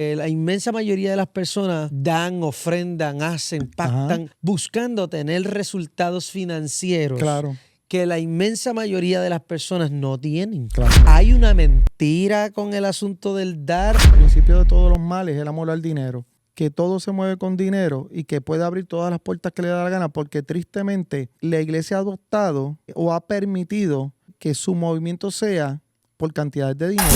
La inmensa mayoría de las personas dan, ofrendan, hacen, pactan, buscando tener resultados financieros. Claro. Que la inmensa mayoría de las personas no tienen. Claro. Hay una mentira con el asunto del dar. El principio de todos los males es el amor al dinero. Que todo se mueve con dinero y que puede abrir todas las puertas que le da la gana, porque tristemente la iglesia ha adoptado o ha permitido que su movimiento sea por cantidades de dinero.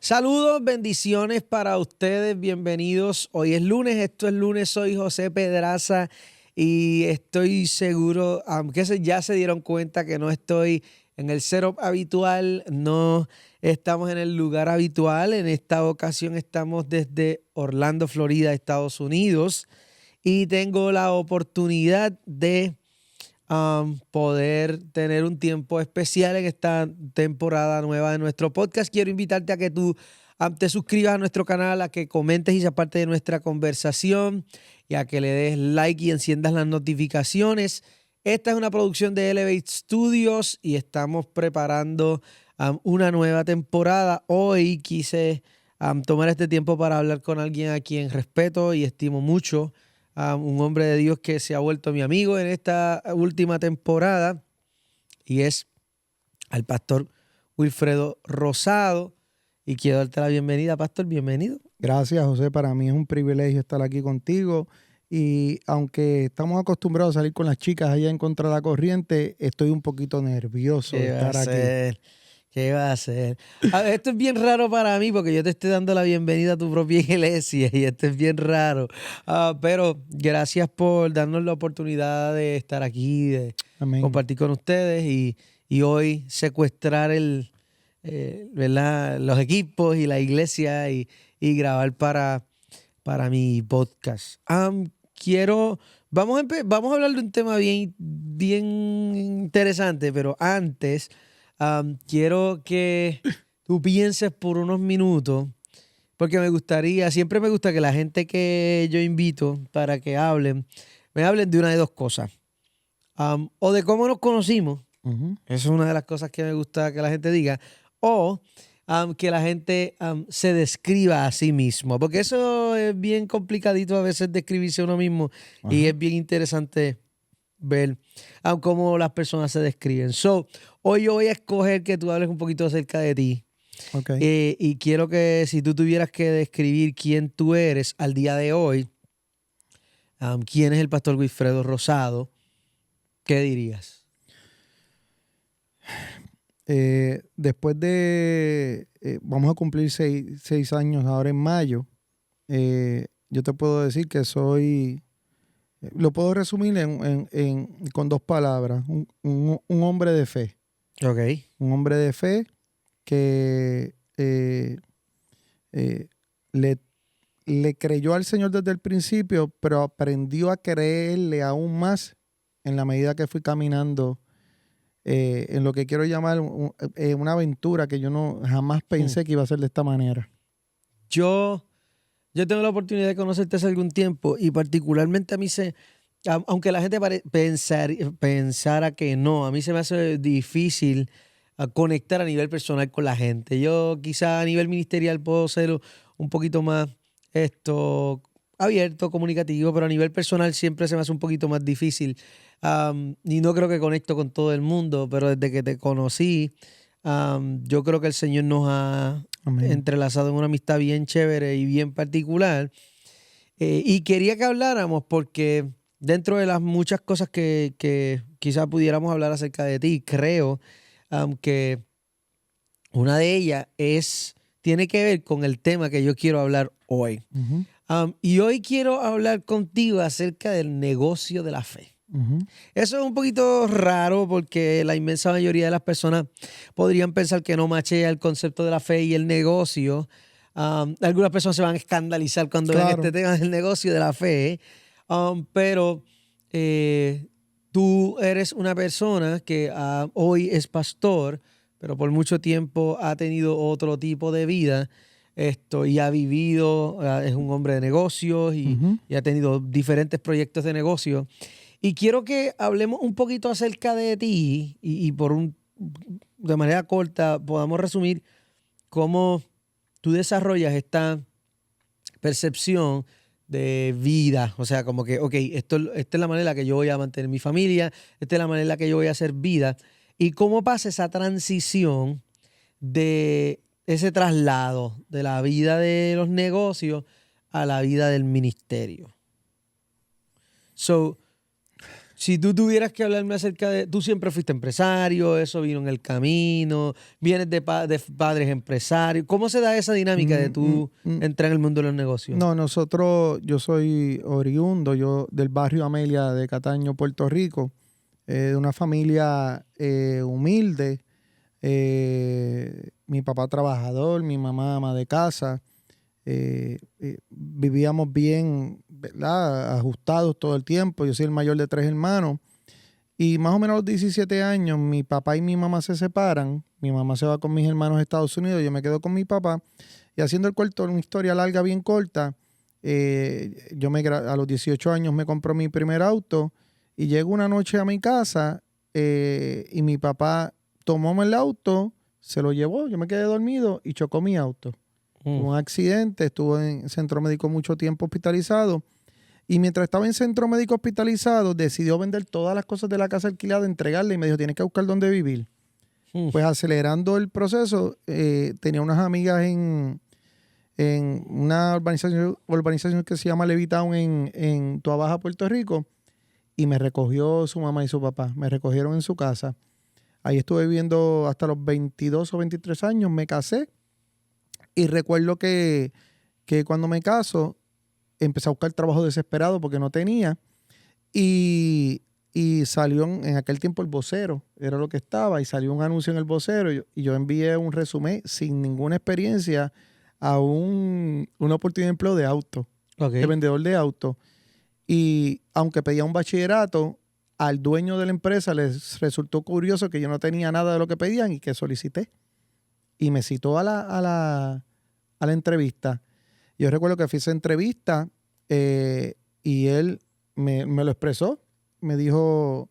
Saludos, bendiciones para ustedes, bienvenidos. Hoy es lunes, esto es lunes, soy José Pedraza y estoy seguro, aunque ya se dieron cuenta que no estoy en el setup habitual, no estamos en el lugar habitual. En esta ocasión estamos desde Orlando, Florida, Estados Unidos, y tengo la oportunidad de poder tener un tiempo especial en esta temporada nueva de nuestro podcast. Quiero invitarte a que tú te suscribas a nuestro canal, a que comentes y seas parte de nuestra conversación y a que le des like y enciendas las notificaciones. Esta es una producción de Elevate Studios y estamos preparando una nueva temporada. Hoy quise tomar este tiempo para hablar con alguien a quien respeto y estimo mucho. Un hombre de Dios que se ha vuelto mi amigo en esta última temporada, y es al pastor Wilfredo Rosado. Y quiero darte la bienvenida, pastor. Bienvenido. Gracias, José. Para mí es un privilegio estar aquí contigo. Y aunque estamos acostumbrados a salir con las chicas allá en contra de la corriente, estoy un poquito nervioso de estar aquí. ¿Qué va a hacer? Esto es bien raro para mí porque yo te estoy dando la bienvenida a tu propia iglesia y esto es bien raro. Pero gracias por darnos la oportunidad de estar aquí, de Amén. compartir con ustedes y hoy secuestrar ¿verdad? Los equipos y la iglesia y grabar para mi podcast. Vamos a hablar de un tema bien interesante, pero antes quiero que tú pienses por unos minutos, porque siempre me gusta que la gente que yo invito para que me hablen de una de dos cosas. O de cómo nos conocimos, eso es una de las cosas que me gusta que la gente diga, o que la gente se describa a sí mismo, porque eso es bien complicadito a veces describirse a uno mismo. Y es bien interesante ver cómo las personas se describen. Hoy yo voy a escoger que tú hables un poquito acerca de ti. Okay. Y quiero que si tú tuvieras que describir quién tú eres al día de hoy, quién es el pastor Wilfredo Rosado, ¿qué dirías? Después de, vamos a cumplir 6 años ahora en mayo, yo te puedo decir que soy, lo puedo resumir con 2 palabras, un hombre de fe. Ok. Un hombre de fe que le creyó al Señor desde el principio, pero aprendió a creerle aún más en la medida que fui caminando en lo que quiero llamar una aventura que yo jamás pensé que iba a ser de esta manera. Yo tengo la oportunidad de conocerte hace algún tiempo y particularmente a mí aunque la gente pensara que no, a mí se me hace difícil conectar a nivel personal con la gente. Yo quizá a nivel ministerial puedo ser un poquito más abierto, comunicativo, pero a nivel personal siempre se me hace un poquito más difícil. Y no creo que conecto con todo el mundo, pero desde que te conocí, yo creo que el Señor nos ha entrelazado en una amistad bien chévere y bien particular. Y quería que habláramos porque dentro de las muchas cosas que quizás pudiéramos hablar acerca de ti, creo que una de ellas tiene que ver con el tema que yo quiero hablar hoy. Y hoy quiero hablar contigo acerca del negocio de la fe. Eso es un poquito raro porque la inmensa mayoría de las personas podrían pensar que no machea el concepto de la fe y el negocio. Algunas personas se van a escandalizar cuando ven este tema del negocio de la fe. Pero tú eres una persona que hoy es pastor, pero por mucho tiempo ha tenido otro tipo de vida. Y ha vivido, es un hombre de negocios y ha tenido diferentes proyectos de negocio. Y quiero que hablemos un poquito acerca de ti y de manera corta podamos resumir cómo tú desarrollas esta percepción de vida. O sea, como que, ok, esta es la manera en la que yo voy a mantener mi familia, esta es la manera en la que yo voy a hacer vida. Y cómo pasa esa transición de ese traslado de la vida de los negocios a la vida del ministerio. So, si tú tuvieras que hablarme acerca de, tú siempre fuiste empresario, eso vino en el camino, vienes de padres empresarios, ¿cómo se da esa dinámica de tú entrar en el mundo de los negocios? No, yo soy oriundo, yo del barrio Amelia de Cataño, Puerto Rico, de una familia humilde, mi papá trabajador, mi mamá ama de casa, vivíamos bien, ¿verdad? Ajustados todo el tiempo. Yo soy el mayor de 3 hermanos. Y más o menos a los 17 años, mi papá y mi mamá se separan. Mi mamá se va con mis hermanos a Estados Unidos, yo me quedo con mi papá. Y haciendo una historia larga, bien corta, a los 18 años me compró mi primer auto y llego una noche a mi casa y mi papá tomó el auto, se lo llevó, yo me quedé dormido y chocó mi auto. Tuvo un accidente, estuvo en centro médico mucho tiempo hospitalizado. Y mientras estaba en centro médico hospitalizado, decidió vender todas las cosas de la casa alquilada, entregarle y me dijo, tienes que buscar dónde vivir. Pues acelerando el proceso, tenía unas amigas en una urbanización que se llama Levitown en Toa Puerto Rico, y me recogió su mamá y su papá. Me recogieron en su casa. Ahí estuve viviendo hasta los 22 o 23 años, me casé. Y recuerdo que cuando me caso, empecé a buscar trabajo desesperado porque no tenía. Y salió en aquel tiempo El Vocero, era lo que estaba, y salió un anuncio en El Vocero y yo envié un resumen sin ninguna experiencia a una oportunidad de empleo de auto, de vendedor de auto. Y aunque pedía un bachillerato, al dueño de la empresa les resultó curioso que yo no tenía nada de lo que pedían y que solicité. Y me citó a la entrevista. Yo recuerdo que fui a esa entrevista y él me lo expresó. Me dijo,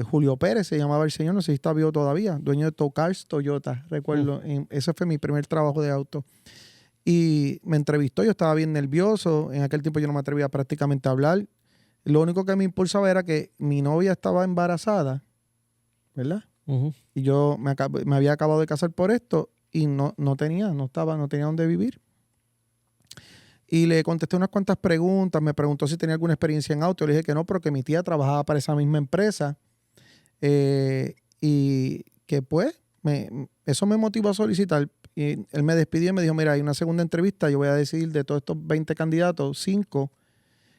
Julio Pérez se llamaba el señor, no sé si está vivo todavía, dueño de Tocars Toyota, recuerdo. Ese fue mi primer trabajo de auto. Y me entrevistó, yo estaba bien nervioso. En aquel tiempo yo no me atrevía prácticamente a hablar. Lo único que me impulsaba era que mi novia estaba embarazada, ¿verdad? Y yo me había acabado de casar por esto y no tenía dónde vivir. Y le contesté unas cuantas preguntas, me preguntó si tenía alguna experiencia en auto. Le dije que no, pero que mi tía trabajaba para esa misma empresa. Y que pues, eso me motivó a solicitar. Y él me despidió y me dijo, mira, hay una segunda entrevista, yo voy a decidir de todos estos 20 candidatos, 5,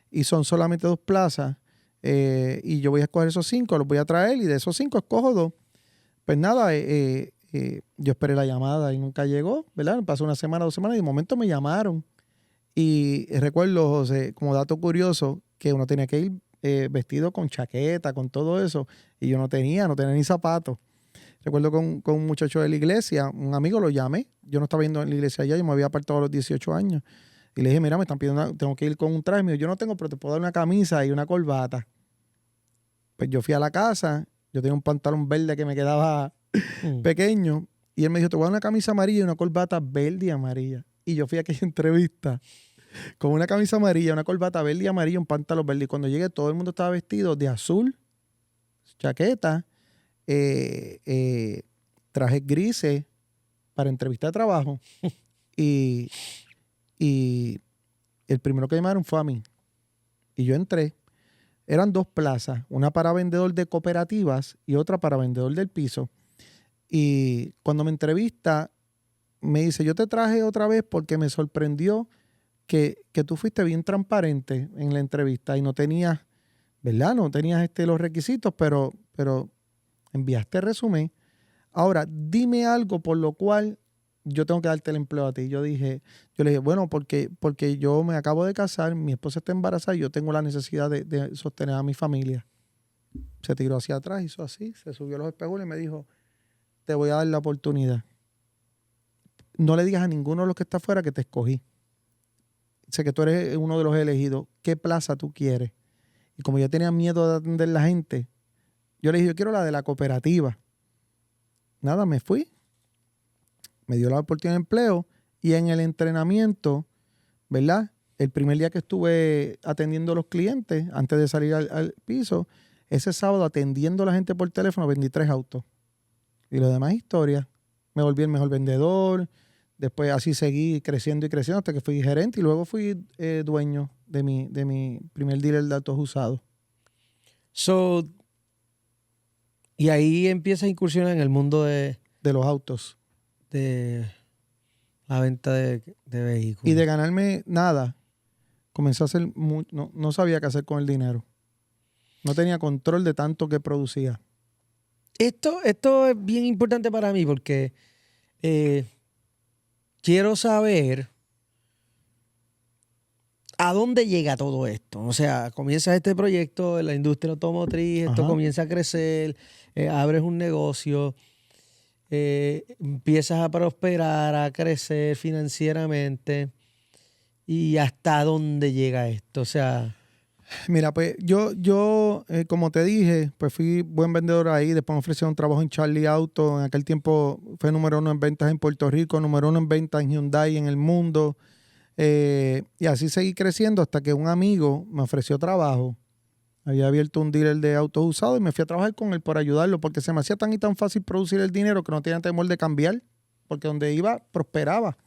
y son solamente 2 plazas. Y yo voy a escoger esos 5, los voy a traer, y de esos 5 escojo 2. Pues nada, yo esperé la llamada y nunca llegó, ¿verdad? Pasó una semana, 2 semanas, y de momento me llamaron. Y recuerdo, José, como dato curioso, que uno tenía que ir vestido con chaqueta, con todo eso, y yo no tenía ni zapatos. Recuerdo con un muchacho de la iglesia, un amigo, lo llamé, yo no estaba yendo en la iglesia allá, yo me había apartado a los 18 años, y le dije, mira, me están pidiendo, tengo que ir con un traje mío, yo no tengo, pero te puedo dar una camisa y una corbata. Pues yo fui a la casa, yo tenía un pantalón verde que me quedaba pequeño, y él me dijo, te voy a dar una camisa amarilla y una corbata verde y amarilla. Y yo fui a aquella entrevista con una camisa amarilla, una corbata verde y amarilla, un pantalón verde. Y cuando llegué, todo el mundo estaba vestido de azul, chaqueta, trajes grises para entrevista de trabajo. y el primero que llamaron fue a mí. Y yo entré. Eran 2 plazas, una para vendedor de cooperativas y otra para vendedor del piso. Y cuando me entrevista, me dice, yo te traje otra vez porque me sorprendió que tú fuiste bien transparente en la entrevista y no tenías, ¿verdad? No tenías los requisitos, pero enviaste el resumen. Ahora, dime algo por lo cual yo tengo que darte el empleo a ti. Yo le dije, bueno, porque yo me acabo de casar, mi esposa está embarazada y yo tengo la necesidad de sostener a mi familia. Se tiró hacia atrás, hizo así, se subió a los espejuelos y me dijo, te voy a dar la oportunidad. No le digas a ninguno de los que está afuera que te escogí. Sé que tú eres uno de los elegidos. ¿Qué plaza tú quieres? Y como yo tenía miedo de atender a la gente, yo le dije, yo quiero la de la cooperativa. Nada, me fui. Me dio la oportunidad de empleo y en el entrenamiento, ¿verdad? El primer día que estuve atendiendo a los clientes, antes de salir al piso, ese sábado atendiendo a la gente por teléfono, vendí 3 autos. Y lo demás historia. Me volví el mejor vendedor. Después así seguí creciendo y creciendo hasta que fui gerente y luego fui dueño de mi primer dealer de autos usados. So, y ahí empieza a incursionar en el mundo De los autos. de la venta de vehículos. Y de ganarme nada, comencé a hacer, no sabía qué hacer con el dinero. No tenía control de tanto que producía. Esto es bien importante para mí porque quiero saber a dónde llega todo esto. O sea, comienza este proyecto en la industria automotriz, esto Ajá. comienza a crecer, abres un negocio, empiezas a prosperar, a crecer financieramente. ¿Y hasta dónde llega esto? O sea, Mira, pues yo como te dije, pues fui buen vendedor ahí. Después me ofrecieron un trabajo en Charlie Auto. En aquel tiempo fue número 1 en ventas en Puerto Rico, número 1 en ventas en Hyundai en el mundo. Y así seguí creciendo hasta que un amigo me ofreció trabajo. Había abierto un dealer de autos usados y me fui a trabajar con él por ayudarlo, porque se me hacía tan y tan fácil producir el dinero que no tenía temor de cambiar, porque donde iba prosperaba.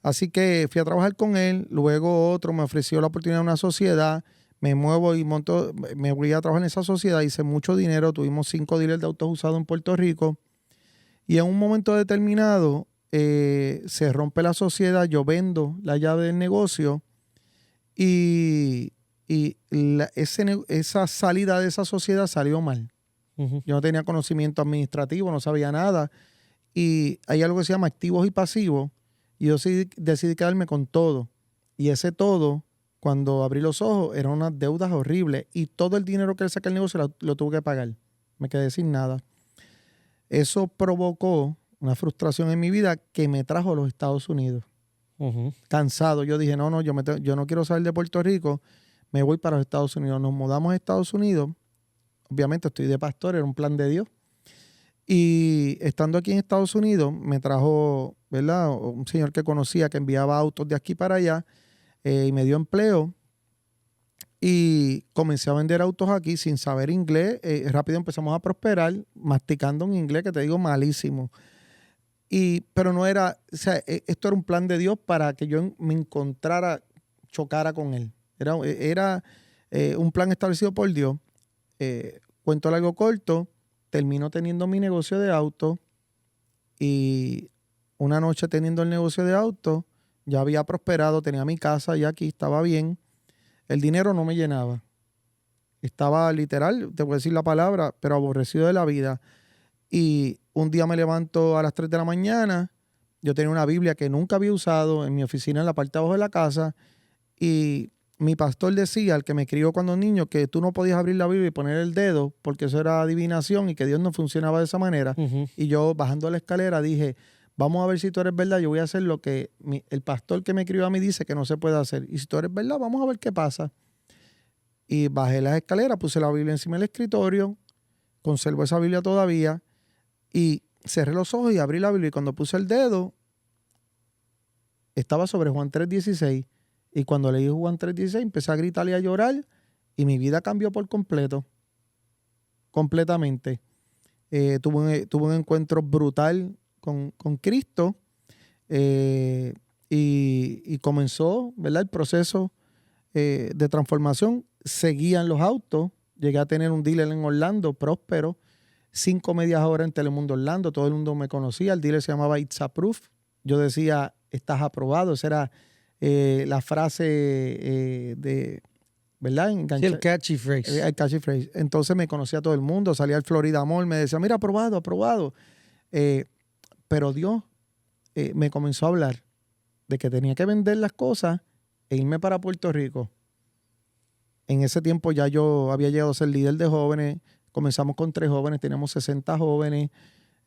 Así que fui a trabajar con él. Luego otro me ofreció la oportunidad de una sociedad. Me muevo y monto, me voy a trabajar en esa sociedad. Hice mucho dinero. Tuvimos 5 dealers de autos usados en Puerto Rico. Y en un momento determinado se rompe la sociedad. Yo vendo la llave del negocio y esa salida de esa sociedad salió mal. uh-huh. Yo no tenía conocimiento administrativo, no sabía nada. Y hay algo que se llama activos y pasivos. Y yo decidí quedarme con todo. Y ese todo, cuando abrí los ojos, eran unas deudas horribles. Y todo el dinero que le saqué al negocio lo tuve que pagar. Me quedé sin nada. Eso provocó una frustración en mi vida que me trajo a los Estados Unidos. Uh-huh. Cansado. Yo dije, no, yo no quiero salir de Puerto Rico. Me voy para los Estados Unidos. Nos mudamos a Estados Unidos. Obviamente estoy de pastor, era un plan de Dios. Y estando aquí en Estados Unidos, me trajo, ¿verdad?, un señor que conocía que enviaba autos de aquí para allá y me dio empleo. Y comencé a vender autos aquí sin saber inglés. Rápido empezamos a prosperar, masticando un inglés que te digo malísimo. Pero no era, o sea, esto era un plan de Dios para que yo me encontrara, chocara con él. Era un plan establecido por Dios. Cuento largo corto. Termino teniendo mi negocio de auto y una noche teniendo el negocio de auto, ya había prosperado, tenía mi casa, ya aquí estaba bien. El dinero no me llenaba. Estaba literal, te voy a decir la palabra, pero aborrecido de la vida. Y un día me levanto a las 3 de la mañana, yo tenía una Biblia que nunca había usado en mi oficina en la parte de abajo de la casa y mi pastor decía, el que me crió cuando niño, que tú no podías abrir la Biblia y poner el dedo porque eso era adivinación y que Dios no funcionaba de esa manera. Uh-huh. Y yo bajando la escalera dije, vamos a ver si tú eres verdad, yo voy a hacer lo que el pastor que me crió a mí dice que no se puede hacer. Y si tú eres verdad, vamos a ver qué pasa. Y bajé las escaleras, puse la Biblia encima del escritorio, conservo esa Biblia todavía y cerré los ojos y abrí la Biblia y cuando puse el dedo estaba sobre Juan 3:16. Y cuando leí Juan 3:16 empecé a gritar y a llorar y mi vida cambió por completo. Completamente. Tuve un encuentro brutal con Cristo y comenzó, ¿verdad?, el proceso de transformación. Seguían los autos. Llegué a tener un dealer en Orlando, próspero. 5 medias horas en Telemundo Orlando. Todo el mundo me conocía. El dealer se llamaba It's Approved. Yo decía, estás aprobado. Esa era la frase de, ¿verdad? Sí, el catchy phrase. El catchy phrase. Entonces me conocía todo el mundo. Salía al Florida Mall, me decía, mira, aprobado, aprobado. Pero Dios me comenzó a hablar de que tenía que vender las cosas e irme para Puerto Rico. En ese tiempo ya yo había llegado a ser líder de jóvenes. Comenzamos con 3 jóvenes, teníamos 60 jóvenes.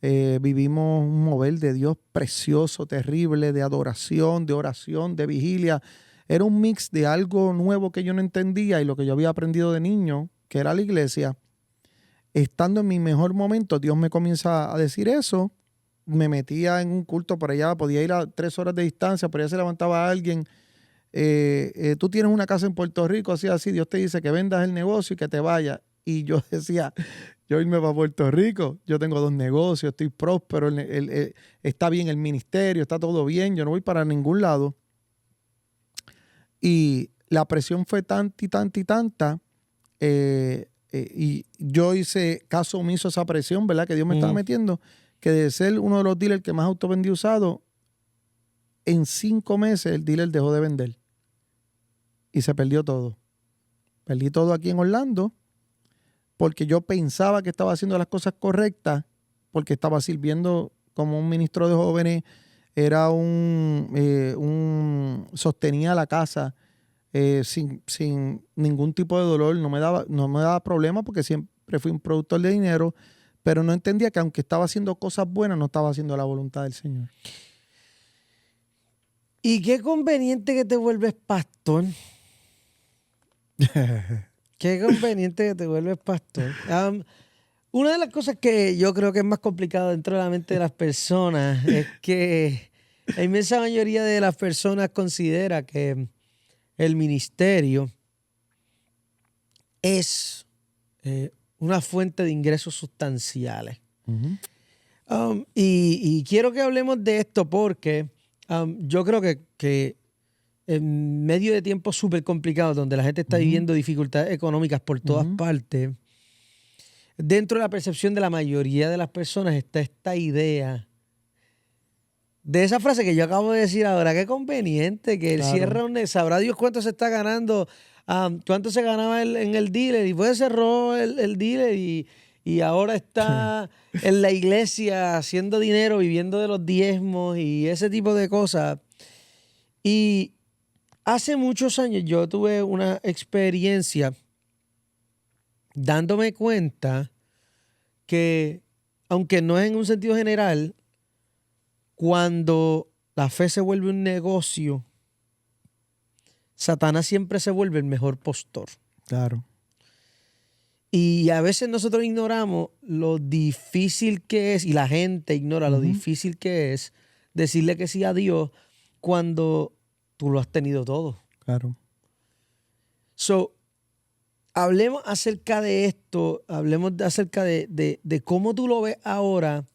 Vivimos un mover de Dios precioso, terrible, de adoración, de oración, de vigilia. era un mix de algo nuevo que yo no entendía y lo que yo había aprendido de niño, que era la iglesia. Estando en mi mejor momento, Dios me comienza a decir eso. Me metía en un culto por allá, podía ir a 3 horas de distancia, por allá se levantaba alguien. Tú tienes una casa en Puerto Rico, así, Dios te dice que vendas el negocio y que te vayas. Y yo decía, yo irme para Puerto Rico, yo tengo 2 negocios, estoy próspero, está bien el ministerio, está todo bien, yo no voy para ningún lado. Y la presión fue tanta y tanta y tanta, y yo hice caso omiso a esa presión, ¿verdad? Que Dios me estaba metiendo, que de ser uno de los dealers que más auto vendí usado, en 5 meses el dealer dejó de vender y se perdió todo. Perdí todo aquí en Orlando porque yo pensaba que estaba haciendo las cosas correctas, porque estaba sirviendo como un ministro de jóvenes, era sostenía la casa sin ningún tipo de dolor, no me daba problema porque siempre fui un productor de dinero, pero no entendía que aunque estaba haciendo cosas buenas, no estaba haciendo la voluntad del Señor. Y qué conveniente que te vuelves pastor. Qué conveniente que te vuelves pastor. Una de las cosas que yo creo que es más complicado dentro de la mente de las personas es que la inmensa mayoría de las personas considera que el ministerio es una fuente de ingresos sustanciales. Y quiero que hablemos de esto porque yo creo que en medio de tiempos súper complicados donde la gente está viviendo dificultades económicas por todas partes, dentro de la percepción de la mayoría de las personas está esta idea de esa frase que yo acabo de decir ahora, qué conveniente, que él cierra sabrá Dios cuánto se está ganando, cuánto se ganaba en el dealer, y pues cerró el dealer y ahora está en la iglesia haciendo dinero, viviendo de los diezmos y ese tipo de cosas. Y hace muchos años yo tuve una experiencia dándome cuenta que, aunque no es en un sentido general, cuando la fe se vuelve un negocio, Satanás siempre se vuelve el mejor postor. Claro. Y a veces nosotros ignoramos lo difícil que es, y la gente ignora lo difícil que es decirle que sí a Dios cuando tú lo has tenido todo. Claro. So, hablemos acerca de esto, hablemos acerca de cómo tú lo ves ahora.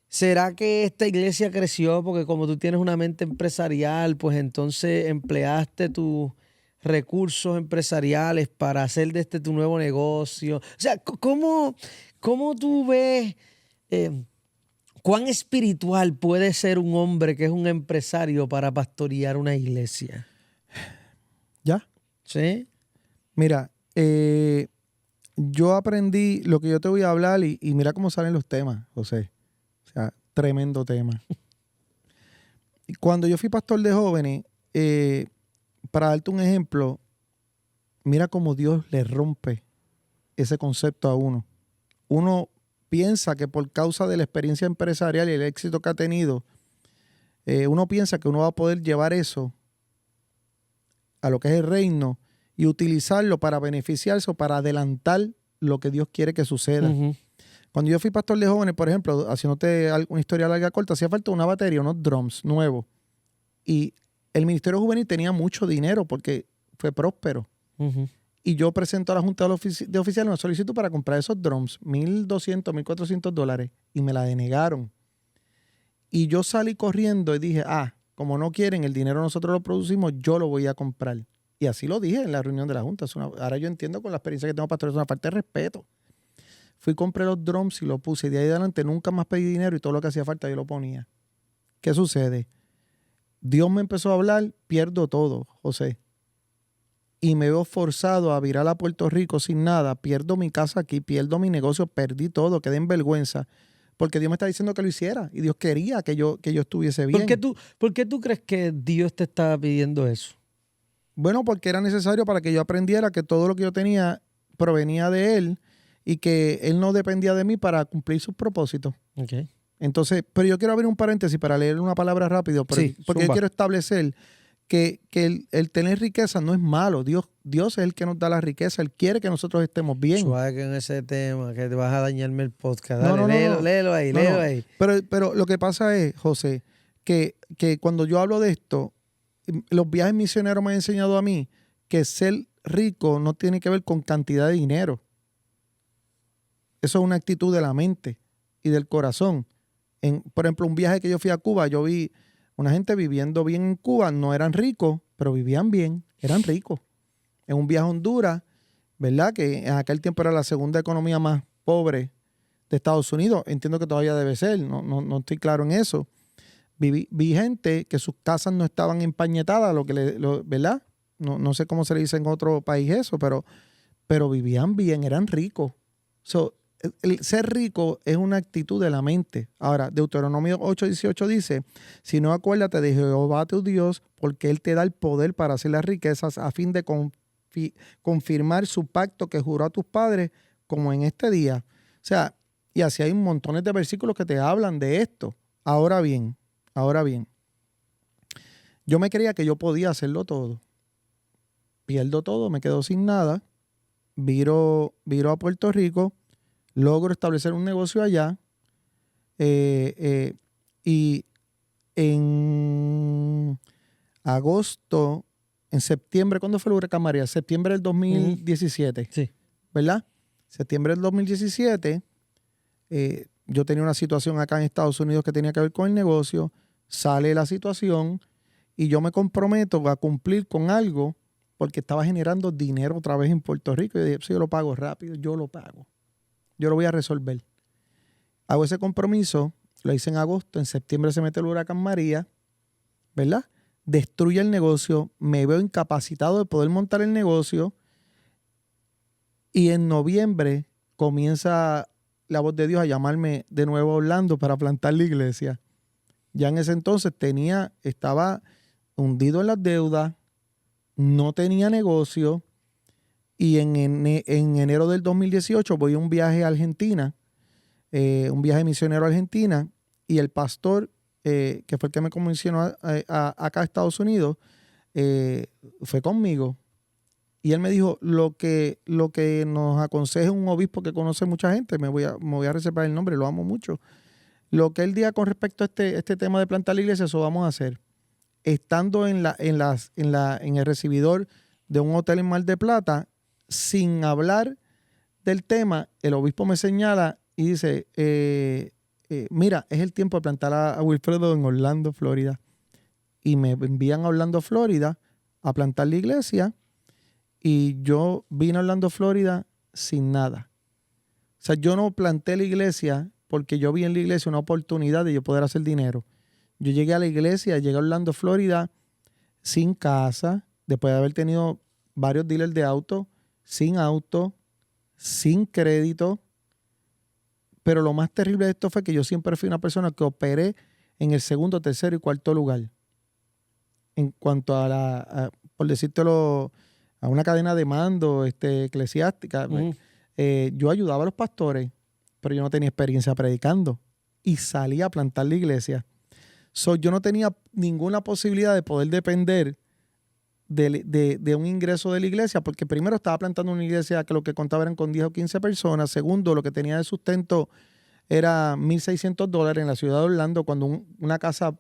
¿Será que esta iglesia creció porque como tú tienes una mente empresarial, pues entonces empleaste tus recursos empresariales para hacer de este tu nuevo negocio? O sea, ¿cómo tú ves cuán espiritual puede ser un hombre que es un empresario para pastorear una iglesia? ¿Ya? ¿Sí? Mira, yo aprendí lo que yo te voy a hablar y mira cómo salen los temas, José. O sea, tremendo tema. Cuando yo fui pastor de jóvenes, para darte un ejemplo, mira cómo Dios le rompe ese concepto a uno. Uno piensa que por causa de la experiencia empresarial y el éxito que ha tenido, uno piensa que uno va a poder llevar eso a lo que es el reino y utilizarlo para beneficiarse o para adelantar lo que Dios quiere que suceda. Cuando yo fui pastor de jóvenes, por ejemplo, haciéndote una historia larga corta, hacía falta una batería, unos drums nuevos. Y el Ministerio Juvenil tenía mucho dinero porque fue próspero. Y yo presento a la Junta de Oficiales una solicitud para comprar esos drums, $1,200, $1,400, y me la denegaron. Y yo salí corriendo y dije, como no quieren, el dinero nosotros lo producimos, yo lo voy a comprar. Y así lo dije en la reunión de la Junta. Ahora yo entiendo con la experiencia que tengo, pastor, es una falta de respeto. Fui, compré los drums y lo puse. Y de ahí adelante nunca más pedí dinero y todo lo que hacía falta yo lo ponía. ¿Qué sucede? Dios me empezó a hablar, pierdo todo, José. Y me veo forzado a virar a Puerto Rico sin nada. Pierdo mi casa aquí, pierdo mi negocio, perdí todo, quedé en vergüenza. Porque Dios me está diciendo que lo hiciera. Y Dios quería que yo estuviese bien. ¿Por qué tú crees que Dios te estaba pidiendo eso? Bueno, porque era necesario para que yo aprendiera que todo lo que yo tenía provenía de Él y que Él no dependía de mí para cumplir sus propósitos. Entonces, pero yo quiero abrir un paréntesis para leer una palabra rápido, porque yo quiero establecer que el tener riqueza no es malo. Dios es el que nos da la riqueza. Él quiere que nosotros estemos bien. Suave en ese tema, que te vas a dañarme el podcast. No, Dale, no, no, léelo, no. léelo ahí, No, léelo no. ahí. Pero lo que pasa es, José, que cuando yo hablo de esto, los viajes misioneros me han enseñado a mí que ser rico no tiene que ver con cantidad de dinero. Eso es una actitud de la mente y del corazón. Por ejemplo, un viaje que yo fui a Cuba, yo vi una gente viviendo bien en Cuba, no eran ricos, pero vivían bien, eran ricos. En un viaje a Honduras, ¿verdad? Que en aquel tiempo era la segunda economía más pobre de Estados Unidos. Entiendo que todavía debe ser, no estoy claro en eso. Vi gente que sus casas no estaban empañetadas, ¿verdad? No sé cómo se le dice en otro país eso, pero vivían bien, eran ricos. So, el ser rico es una actitud de la mente. Ahora, Deuteronomio 8:18 dice, si no, acuérdate de Jehová tu Dios, porque Él te da el poder para hacer las riquezas a fin de confirmar su pacto que juró a tus padres, como en este día. O sea, y así hay montones de versículos que te hablan de esto. Ahora bien, yo me creía que yo podía hacerlo todo. Pierdo todo, me quedo sin nada, viro a Puerto Rico, logro establecer un negocio allá y en agosto, en septiembre, ¿cuándo fue el huracán María? Septiembre del 2017, Sí. ¿verdad? Septiembre del 2017, yo tenía una situación acá en Estados Unidos que tenía que ver con el negocio, sale la situación y yo me comprometo a cumplir con algo porque estaba generando dinero otra vez en Puerto Rico y dije, si yo lo pago rápido, yo lo pago. Yo lo voy a resolver. Hago ese compromiso, lo hice en agosto, en septiembre se mete el huracán María, ¿verdad? Destruye el negocio, me veo incapacitado de poder montar el negocio y en noviembre comienza la voz de Dios a llamarme de nuevo a Orlando para plantar la iglesia. Ya en ese entonces estaba hundido en las deudas, no tenía negocio y en enero del 2018 voy a un viaje a Argentina, un viaje misionero a Argentina y el pastor, que fue el que me comisionó acá a Estados Unidos, fue conmigo. Y él me dijo, lo que nos aconseja un obispo que conoce mucha gente, me voy a reservar el nombre, lo amo mucho. Lo que él diga con respecto a este tema de plantar la iglesia, eso vamos a hacer. Estando en el recibidor de un hotel en Mar de Plata, sin hablar del tema, el obispo me señala y dice, mira, es el tiempo de plantar a Wilfredo en Orlando, Florida. Y me envían a Orlando, Florida, a plantar la iglesia. Y yo vine a Orlando, Florida, sin nada. O sea, yo no planté la iglesia porque yo vi en la iglesia una oportunidad de yo poder hacer dinero. Yo llegué a la iglesia, llegué a Orlando, Florida, sin casa, después de haber tenido varios dealers de auto, sin crédito. Pero lo más terrible de esto fue que yo siempre fui una persona que operé en el segundo, tercero y cuarto lugar. En cuanto por decírtelo, a una cadena de mando eclesiástica. Yo ayudaba a los pastores, pero yo no tenía experiencia predicando. Y salí a plantar la iglesia. Yo no tenía ninguna posibilidad de poder depender de un ingreso de la iglesia, porque primero estaba plantando una iglesia que lo que contaba eran con 10 o 15 personas. Segundo, lo que tenía de sustento era $1,600 en la ciudad de Orlando, cuando una casa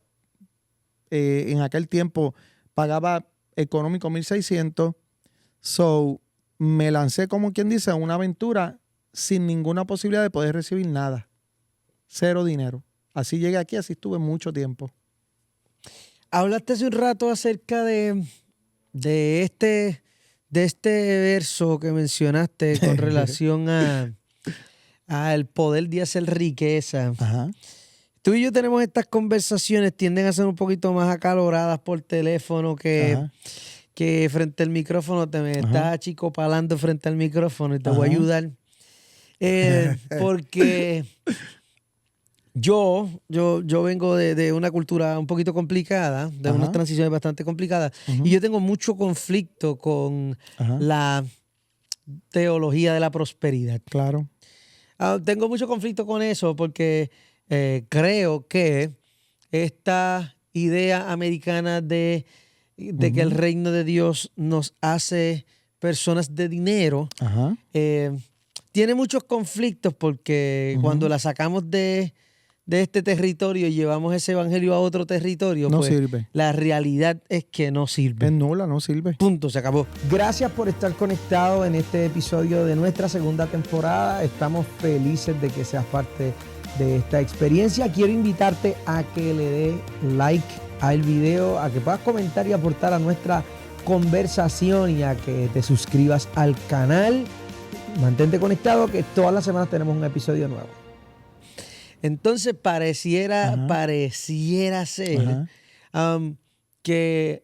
en aquel tiempo pagaba económico $1,600. Me lancé, como quien dice, a una aventura sin ninguna posibilidad de poder recibir nada. Cero dinero. Así llegué aquí, así estuve mucho tiempo. Hablaste hace un rato acerca de este verso que mencionaste con relación al poder de hacer riqueza. Ajá. Tú y yo tenemos estas conversaciones, tienden a ser un poquito más acaloradas por teléfono que frente al micrófono. Te me estás achicopalando frente al micrófono y te voy a ayudar. Porque yo vengo de una cultura un poquito complicada, de unas transiciones bastante complicadas, y yo tengo mucho conflicto con la teología de la prosperidad. Claro. Tengo mucho conflicto con eso porque creo que esta idea americana de de que el reino de Dios nos hace personas de dinero, Ajá. tiene muchos conflictos porque cuando la sacamos de este territorio y llevamos ese evangelio a otro territorio, No pues sirve. la realidad es que no sirve. Es nula, no sirve. Punto, se acabó. Gracias por estar conectado en este episodio de nuestra segunda temporada. Estamos felices de que seas parte de esta experiencia. Quiero invitarte a que le des like al video, a que puedas comentar y aportar a nuestra conversación y a que te suscribas al canal. Mantente conectado que todas las semanas tenemos un episodio nuevo. Entonces pareciera ser que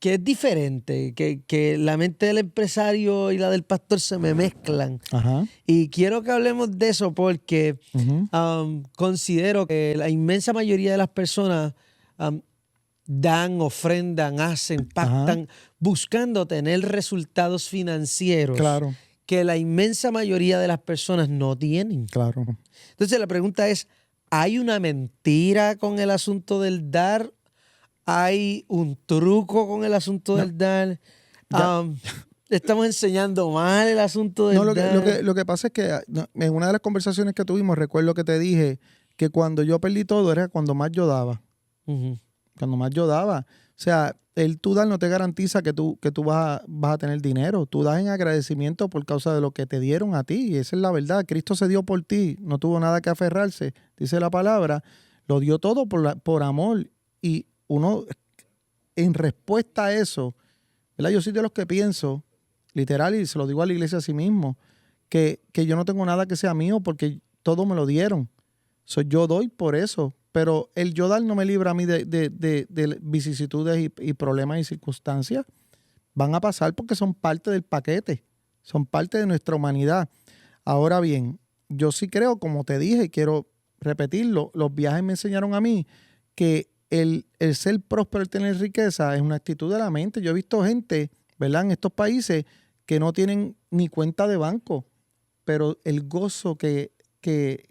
es diferente, que la mente del empresario y la del pastor se me mezclan. Ajá. Y quiero que hablemos de eso porque considero que la inmensa mayoría de las personas dan, ofrendan, hacen, pactan, buscando tener resultados financieros Claro. que la inmensa mayoría de las personas no tienen. Claro. Entonces la pregunta es, ¿hay una mentira con el asunto del dar? ¿Hay un truco con el asunto del dar? ¿Estamos enseñando mal el asunto del dar? Lo que pasa es que en una de las conversaciones que tuvimos, recuerdo que te dije que cuando yo perdí todo era cuando más yo daba. Cuando más yo daba. O sea, el tú dar no te garantiza que tú vas a tener dinero. Tú das en agradecimiento por causa de lo que te dieron a ti. Y esa es la verdad. Cristo se dio por ti. No tuvo nada que aferrarse. Dice la palabra. Lo dio todo por amor. Y uno, en respuesta a eso, ¿verdad? Yo soy de los que pienso, literal, y se lo digo a la iglesia a sí mismo, que yo no tengo nada que sea mío porque todo me lo dieron. Yo doy por eso. Pero el yo dar no me libra a mí de vicisitudes y problemas y circunstancias. Van a pasar porque son parte del paquete. Son parte de nuestra humanidad. Ahora bien, yo sí creo, como te dije, y quiero repetirlo, los viajes me enseñaron a mí que el ser próspero, el tener riqueza, es una actitud de la mente. Yo he visto gente, ¿verdad?, en estos países que no tienen ni cuenta de banco, pero el gozo que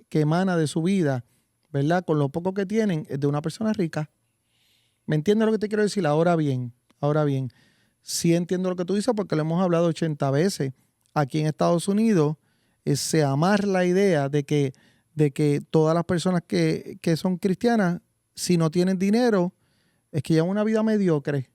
emana de su vida, ¿verdad?, con lo poco que tienen, es de una persona rica. ¿Me entiendes lo que te quiero decir? Ahora bien, sí entiendo lo que tú dices porque lo hemos hablado 80 veces. Aquí en Estados Unidos se amarra la idea de que todas las personas que son cristianas, si no tienen dinero, es que llevan una vida mediocre.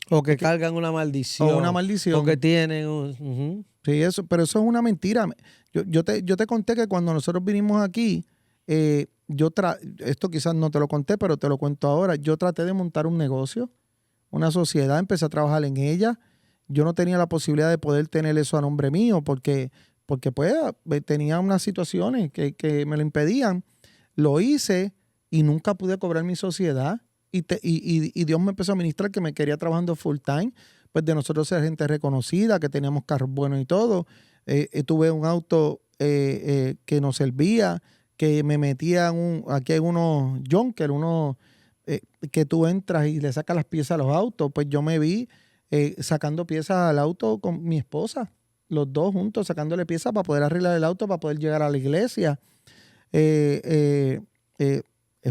O que cargan una maldición. O una maldición. O que tienen un... Sí, pero eso es una mentira. Yo te conté que cuando nosotros vinimos aquí, esto quizás no te lo conté, pero te lo cuento ahora. Yo traté de montar un negocio, una sociedad, empecé a trabajar en ella. Yo no tenía la posibilidad de poder tener eso a nombre mío porque pues tenía unas situaciones que me lo impedían. Lo hice y nunca pude cobrar mi sociedad. Y Dios me empezó a ministrar que me quería trabajando full time, pues de nosotros ser gente reconocida, que teníamos carros buenos y todo. Tuve un auto que nos servía, que me metía aquí hay unos Jonker, que tú entras y le sacas las piezas a los autos. Pues yo me vi sacando piezas al auto con mi esposa, los dos juntos sacándole piezas para poder arreglar el auto, para poder llegar a la iglesia.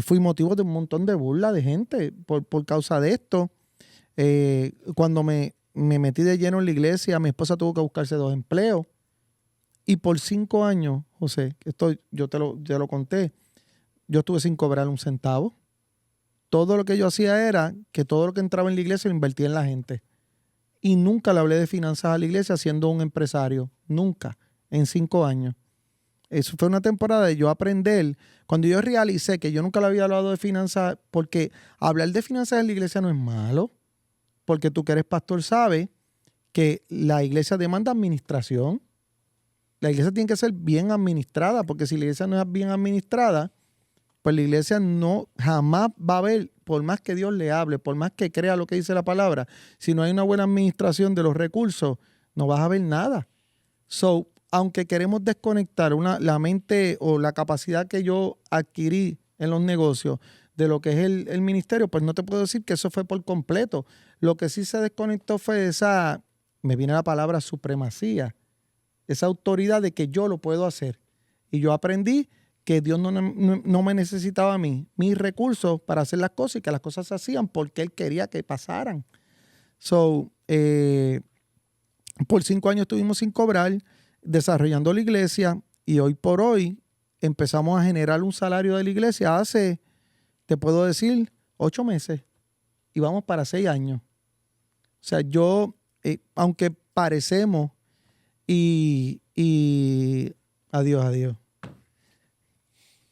Fui motivo de un montón de burla de gente por causa de esto. Cuando me metí de lleno en la iglesia, mi esposa tuvo que buscarse 2 empleos. Y por 5 años, José, yo te lo conté, yo estuve sin cobrar un centavo. Todo lo que yo hacía era que todo lo que entraba en la iglesia lo invertía en la gente. Y nunca le hablé de finanzas a la iglesia siendo un empresario. Nunca. En 5 años. Eso fue una temporada de yo aprender. Cuando yo realicé que yo nunca le había hablado de finanzas, porque hablar de finanzas en la iglesia no es malo, porque tú que eres pastor sabes que la iglesia demanda administración. La iglesia tiene que ser bien administrada, porque si la iglesia no es bien administrada, pues la iglesia no jamás va a haber, por más que Dios le hable, por más que crea lo que dice la palabra, si no hay una buena administración de los recursos, no vas a ver nada. So, aunque queremos desconectar la mente o la capacidad que yo adquirí en los negocios de lo que es el ministerio, pues no te puedo decir que eso fue por completo. Lo que sí se desconectó fue me viene la palabra supremacía, esa autoridad de que yo lo puedo hacer. Y yo aprendí que Dios no me necesitaba a mí, mis recursos para hacer las cosas y que las cosas se hacían porque Él quería que pasaran. So, por 5 años estuvimos sin cobrar, desarrollando la iglesia y hoy por hoy empezamos a generar un salario de la iglesia hace, te puedo decir, 8 meses y vamos para 6 años. O sea, yo, aunque parecemos y adiós.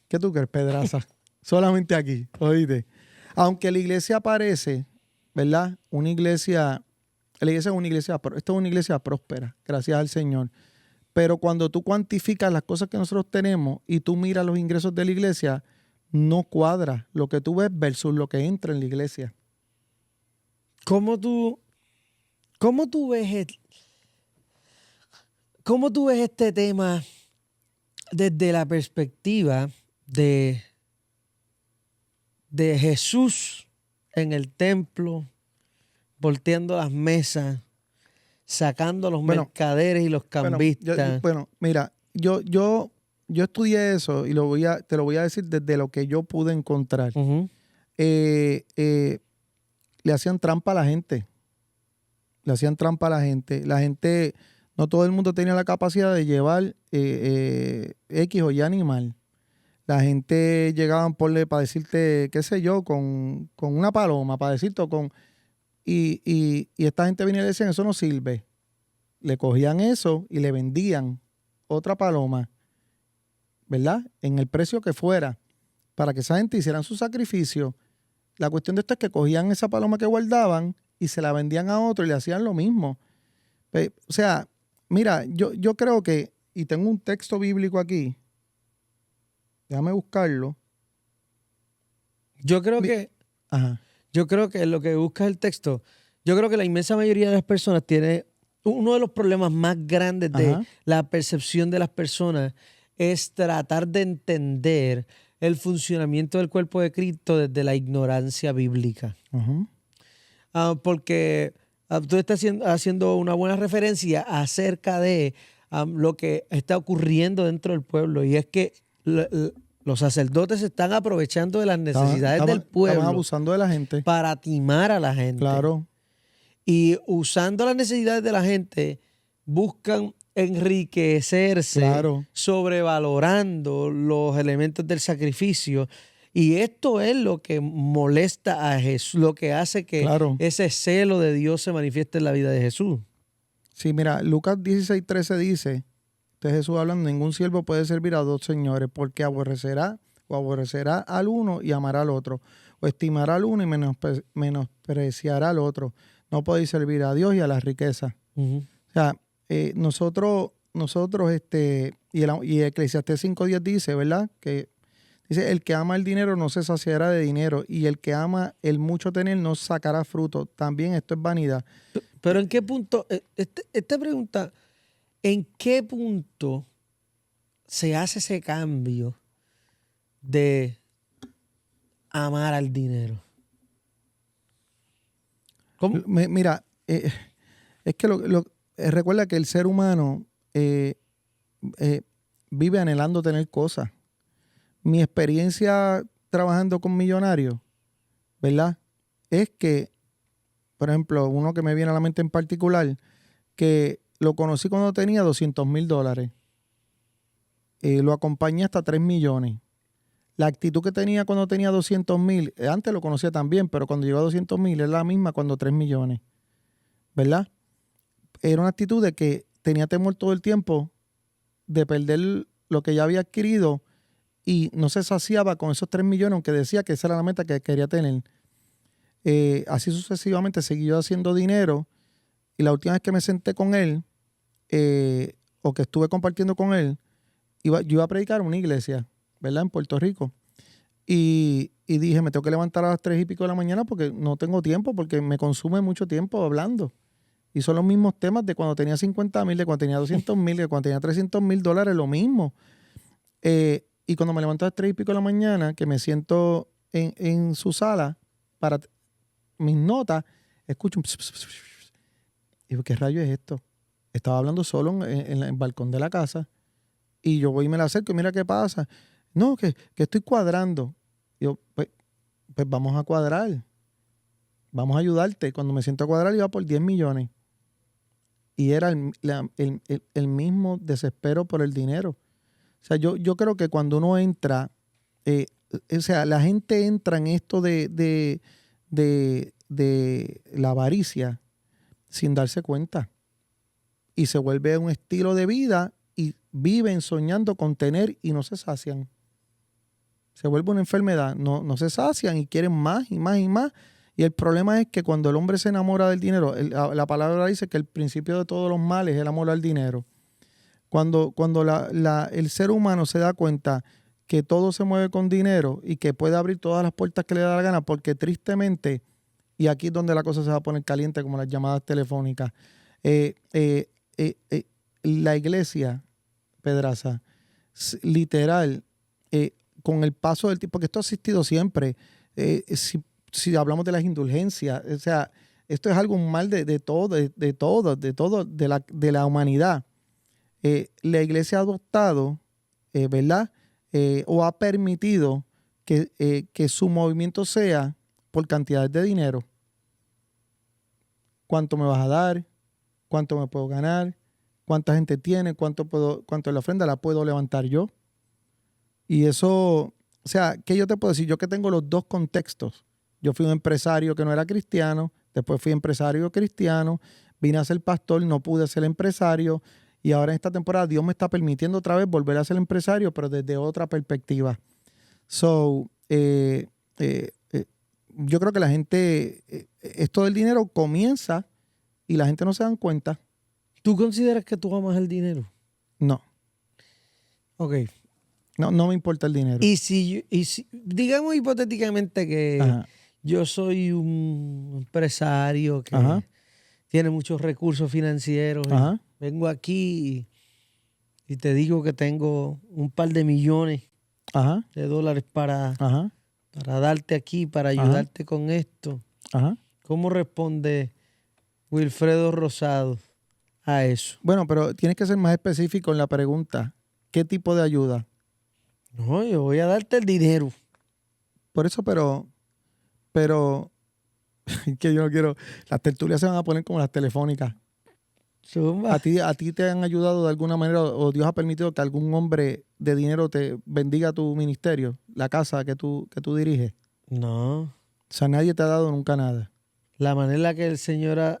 ¿Qué tú crees, Pedraza? Solamente aquí, oíste. Aunque la iglesia parece, ¿verdad? La iglesia es una iglesia, esta es una iglesia próspera, gracias al Señor. Pero cuando tú cuantificas las cosas que nosotros tenemos y tú miras los ingresos de la iglesia, no cuadra lo que tú ves versus lo que entra en la iglesia. ¿Cómo tú ves este tema desde la perspectiva de Jesús en el templo, volteando las mesas, sacando a los mercaderes y los cambistas? Mira, yo estudié eso y te lo voy a decir desde lo que yo pude encontrar. Uh-huh. Le hacían trampa a la gente. La gente, no todo el mundo tenía la capacidad de llevar X o Y animal. La gente llegaban para decirte, qué sé yo, con una paloma, para decirte, y esta gente venía y le decían, eso no sirve. Le cogían eso y le vendían otra paloma, ¿verdad? En el precio que fuera, para que esa gente hicieran su sacrificio. La cuestión de esto es que cogían esa paloma que guardaban y se la vendían a otro y le hacían lo mismo. O sea, mira, yo creo que, y tengo un texto bíblico aquí, déjame buscarlo. Yo creo que lo que busca el texto, yo creo que la inmensa mayoría de las personas tiene uno de los problemas más grandes de la percepción de las personas es tratar de entender el funcionamiento del cuerpo de Cristo desde la ignorancia bíblica. Porque tú estás haciendo una buena referencia acerca de lo que está ocurriendo dentro del pueblo, y es que los sacerdotes se están aprovechando de las necesidades del pueblo. Estaban abusando de la gente. Para timar a la gente. Claro. Y usando las necesidades de la gente, buscan enriquecerse, claro, sobrevalorando los elementos del sacrificio. Y esto es lo que molesta a Jesús, lo que hace que ese celo de Dios se manifieste en la vida de Jesús. Sí, mira, Lucas 16:13 dice, entonces Jesús hablando, ningún siervo puede servir a dos señores, porque aborrecerá al uno y amará al otro, o estimará al uno y menospreciará al otro. No podéis servir a Dios y a las riquezas. O sea, nosotros y Eclesiastés 5:10 dice, ¿verdad? Que dice, el que ama el dinero no se saciará de dinero, y el que ama el mucho tener no sacará fruto. También esto es vanidad. Pero ¿en qué punto? Esta pregunta, ¿en qué punto se hace ese cambio de amar al dinero? ¿Cómo? Mira, es que recuerda que el ser humano vive anhelando tener cosas. Mi experiencia trabajando con millonarios, ¿verdad? Es que, por ejemplo, uno que me viene a la mente en particular, que lo conocí cuando tenía $200,000. Lo acompañé hasta 3 millones. La actitud que tenía cuando tenía 200,000, antes lo conocía también, pero cuando llegó a 200,000 es la misma cuando 3 millones, ¿verdad? Era una actitud de que tenía temor todo el tiempo de perder lo que ya había adquirido y no se saciaba con esos 3 millones, aunque decía que esa era la meta que quería tener. Así sucesivamente siguió haciendo dinero, y la última vez que me senté con él, o que estuve compartiendo con él, yo iba a predicar en una iglesia, ¿verdad? En Puerto Rico. Y dije, me tengo que levantar a las 3 y pico de la mañana porque no tengo tiempo, porque me consume mucho tiempo hablando. Y son los mismos temas de cuando tenía 50,000, de cuando tenía 200,000, de cuando tenía $300,000, lo mismo. Y cuando me levanto a las 3 y pico de la mañana, que me siento en su sala para mis notas, escucho un y digo, ¿qué rayo es esto? Estaba hablando solo en el balcón de la casa, y yo voy y me la acerco y mira qué pasa. No, que estoy cuadrando. Yo, pues vamos a cuadrar. Vamos a ayudarte. Cuando me siento a cuadrar, iba por 10 millones. Y era el mismo desespero por el dinero. O sea, yo creo que cuando uno entra, o sea, la gente entra en esto de la avaricia sin darse cuenta. Y se vuelve un estilo de vida y viven soñando con tener y no se sacian. Se vuelve una enfermedad, no se sacian y quieren más y más y más. Y el problema es que cuando el hombre se enamora del dinero, la palabra dice que el principio de todos los males es el amor al dinero. Cuando el ser humano se da cuenta que todo se mueve con dinero y que puede abrir todas las puertas que le da la gana, porque tristemente, y aquí es donde la cosa se va a poner caliente como las llamadas telefónicas, la iglesia, Pedraza, literal, con el paso del tiempo, porque esto ha existido siempre, si hablamos de las indulgencias, o sea, esto es algo un mal de todo, de la humanidad. La iglesia ha adoptado, ¿verdad? O ha permitido que su movimiento sea por cantidades de dinero. ¿Cuánto me vas a dar? ¿Cuánto me puedo ganar? ¿Cuánta gente tiene? ¿Cuánto de la ofrenda la puedo levantar yo? Y eso, o sea, ¿qué yo te puedo decir? Yo que tengo los dos contextos. Yo fui un empresario que no era cristiano, después fui empresario cristiano, vine a ser pastor, no pude ser empresario, y ahora en esta temporada Dios me está permitiendo otra vez volver a ser empresario, pero desde otra perspectiva. So, yo creo que la gente, esto del dinero comienza y la gente no se dan cuenta. ¿Tú consideras que tú amas el dinero? No. Ok. No me importa el dinero. Y si digamos hipotéticamente que Ajá. yo soy un empresario que Ajá. tiene muchos recursos financieros y Ajá. vengo aquí y te digo que tengo un par de millones Ajá. de dólares para Ajá. darte aquí, para ayudarte con esto. Ajá. ¿Cómo responde Wilfredo Rosado a eso? Bueno, pero tienes que ser más específico en la pregunta. ¿Qué tipo de ayuda? No, yo voy a darte el dinero. Por eso, pero que yo no quiero. Las tertulias se van a poner como las telefónicas. Zumba. ¿A ti te han ayudado de alguna manera o Dios ha permitido que algún hombre de dinero te bendiga tu ministerio, la casa que tú diriges? No. O sea, nadie te ha dado nunca nada. La manera en la que